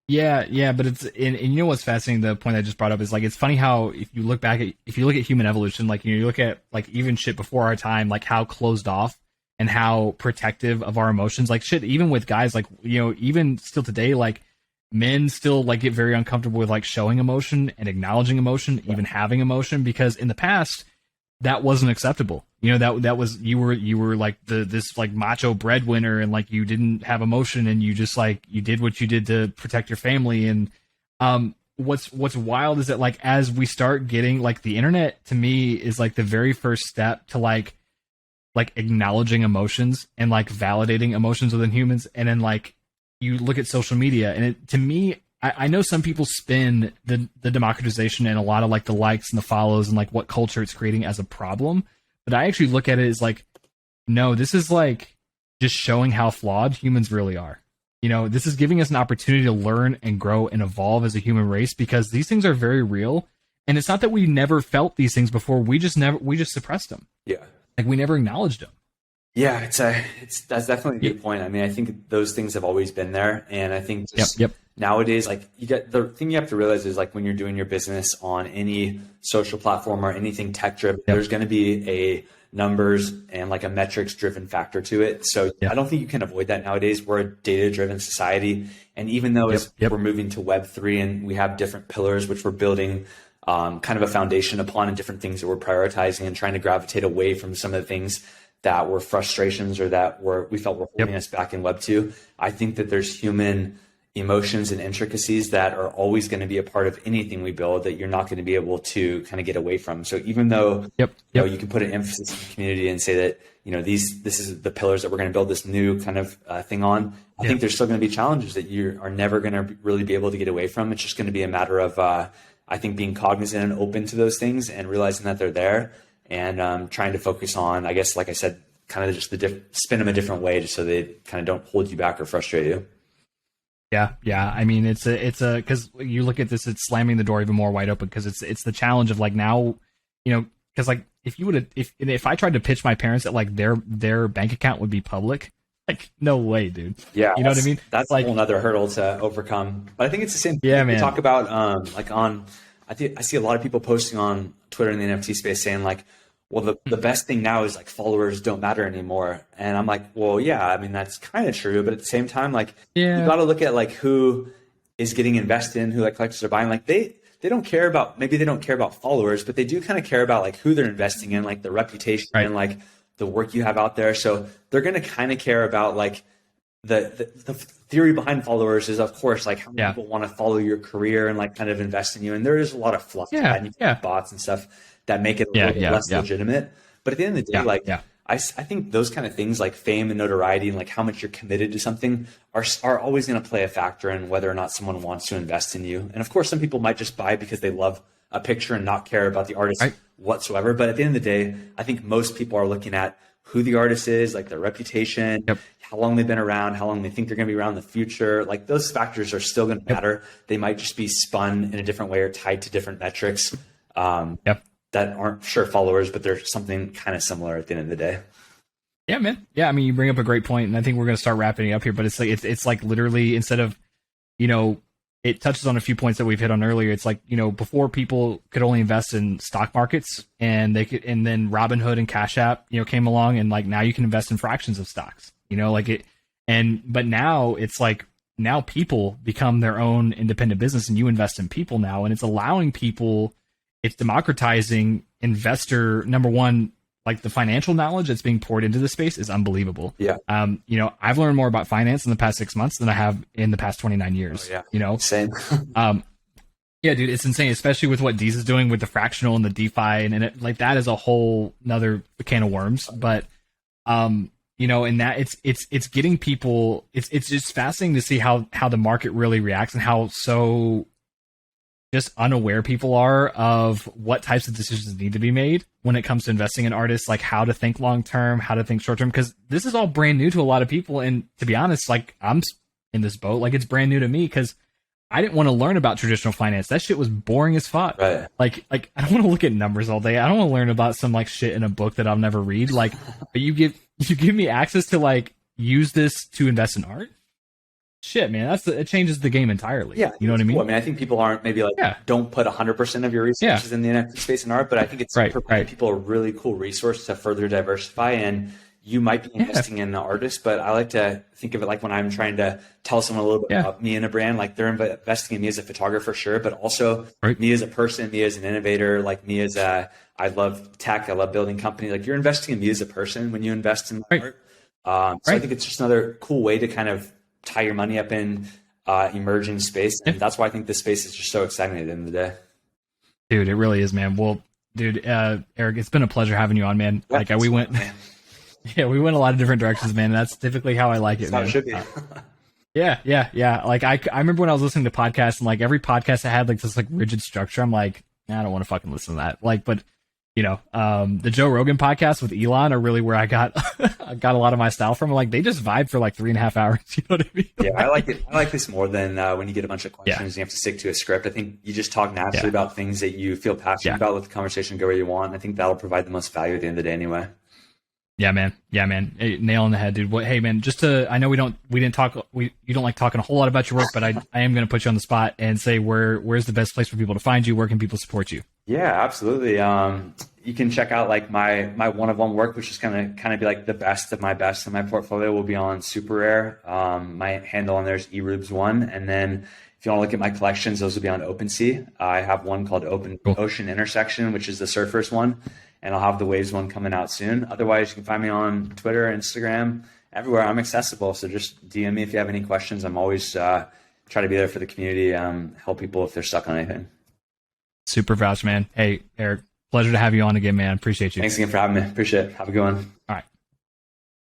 Yeah, but it's and you know what's fascinating? The point I just brought up is like it's funny how if you look at human evolution, like you look at like even shit before our time, like how closed off and how protective of our emotions, like shit. Even with guys, like even still today, like men still like get very uncomfortable with like showing emotion and acknowledging emotion, even having emotion, because in the past that wasn't acceptable. That was you were like this like macho breadwinner and like you didn't have emotion and you just like you did what you did to protect your family. And what's wild is that like as we start getting like the internet to me is like the very first step to like acknowledging emotions and like validating emotions within humans. And then like you look at social media and it, to me, I know some people spin the democratization and a lot of like the likes and the follows and like what culture it's creating as a problem. But I actually look at it as like, no, this is like just showing how flawed humans really are. This is giving us an opportunity to learn and grow and evolve as a human race because these things are very real. And it's not that we never felt these things before. We just suppressed them. Yeah. Like we never acknowledged them. Yeah, that's definitely a good point. I mean, I think those things have always been there. And I think just nowadays, like the thing you have to realize is like when you're doing your business on any social platform or anything tech driven, there's going to be a numbers and like a metrics driven factor to it. So I don't think you can avoid that nowadays. We're a data driven society. And even though we're moving to Web3 and we have different pillars, which we're building kind of a foundation upon and different things that we're prioritizing and trying to gravitate away from some of the things that were frustrations or that we felt were holding us back in Web 2. I think that there's human emotions and intricacies that are always going to be a part of anything we build that you're not going to be able to kind of get away from. So even though you can put an emphasis in the community and say that this is the pillars that we're going to build this new kind of thing on, I think there's still going to be challenges that you are never going to really be able to get away from. It's just going to be a matter of I think being cognizant and open to those things and realizing that they're there. And trying to focus on, I guess, like I said, kind of just spin them a different way just so they kind of don't hold you back or frustrate you. Yeah. I mean, it's because you look at this, it's slamming the door even more wide open because it's the challenge of like now, because like if I tried to pitch my parents that like their bank account would be public, like no way, dude. Yeah, you know what I mean? That's like a whole other hurdle to overcome. But I think it's the same thing. Yeah, man. We talk about I see a lot of people posting on Twitter in the NFT space saying like, well, the best thing now is like followers don't matter anymore. And I'm like, well, yeah, I mean, that's kind of true. But at the same time, like you got to look at like who is getting invested in, who like collectors are buying. Like they don't care about, maybe they don't care about followers, but they do kind of care about like who they're investing in, like the reputation and like the work you have out there. So they're going to kind of care about like the theory behind followers is, of course, like how many people want to follow your career and like kind of invest in you. And there is a lot of fluff and you can have bots and stuff that make it a little bit less legitimate. But at the end of the day, I think those kind of things like fame and notoriety and like how much you're committed to something are always going to play a factor in whether or not someone wants to invest in you. And of course, some people might just buy because they love a picture and not care about the artist whatsoever. But at the end of the day, I think most people are looking at who the artist is, like their reputation, how long they've been around, how long they think they're going to be around in the future. Like those factors are still going to matter. They might just be spun in a different way or tied to different metrics that aren't sure followers, but they're something kind of similar at the end of the day. Yeah, man. Yeah, I mean, you bring up a great point, and I think we're going to start wrapping it up here. But it's like literally instead of, it touches on a few points that we've hit on earlier. It's like, before people could only invest in stock markets and then Robinhood and Cash App, came along and like now you can invest in fractions of stocks, but now it's like now people become their own independent business, and you invest in people now, and it's allowing people, it's democratizing investor, number one, like the financial knowledge that's being poured into the space is unbelievable. Yeah. You know, I've learned more about finance in the past 6 months than I have in the past 29 years. Oh, yeah. You know, Same. Yeah, dude, it's insane, especially with what Deez is doing with the fractional and the DeFi, and it, like that is a whole another can of worms. But you know, and that it's getting people. It's just fascinating to see how the market really reacts and how so just unaware people are of what types of decisions need to be made when it comes to investing in artists, like how to think long term, how to think short term, because this is all brand new to a lot of people. And to be honest, like I'm in this boat, like it's brand new to me because I didn't want to learn about traditional finance. That shit was boring as fuck. Right. Like I don't want to look at numbers all day. I don't want to learn about some like shit in a book that I'll never read. Like, but you give me access to like use this to invest in art. Shit, man, it changes the game entirely. Yeah, you know what I mean. Cool. I mean, I think people aren't maybe like don't put 100% of your resources in the NFT space and art, but I think it's providing people a really cool resource to further diversify. And you might be investing in an artist, but I like to think of it like when I'm trying to tell someone a little bit about me and a brand, like they're investing in me as a photographer, sure, but also me as a person, me as an innovator, like me as I love tech, I love building companies. Like you're investing in me as a person when you invest in art. So I think it's just another cool way to kind of tie your money up in emerging space. And that's why I think this space is just so exciting at the end of the day. Dude, it really is, man. Well, dude, Eric, it's been a pleasure having you on, man. Yeah, like we went we went a lot of different directions, man. That's typically how I like it, man. How it should be. Yeah. Like I remember when I was listening to podcasts and like every podcast that had like this like rigid structure, I'm like, I don't want to fucking listen to that. Like, but you know, the Joe Rogan podcast with Elon are really where I got a lot of my style from. Like they just vibe for like 3.5 hours. You know what I mean? Yeah, I like it. I like this more than when you get a bunch of questions and you have to stick to a script. I think you just talk naturally about things that you feel passionate about. Let the conversation go where you want. I think that'll provide the most value at the end of the day anyway. Yeah, man. Hey, nail on the head, dude. Hey, man, I know you don't like talking a whole lot about your work, but I am going to put you on the spot and say where's the best place for people to find you? Where can people support you? Yeah, absolutely. You can check out like my one-of-one work, which is kind of be like the best of my best in my portfolio will be on Super Rare. My handle on there is erubes1. And then if you want to look at my collections, those will be on OpenSea. I have one called Ocean Intersection, which is the surfers one. And I'll have the Waves one coming out soon. Otherwise, you can find me on Twitter, Instagram, everywhere. I'm accessible. So just DM me if you have any questions. I'm always try to be there for the community, help people if they're stuck on anything. Super vouch, man. Hey, Eric, pleasure to have you on again, man. Appreciate you. Thanks again for having me. Appreciate it. Have a good one. All right.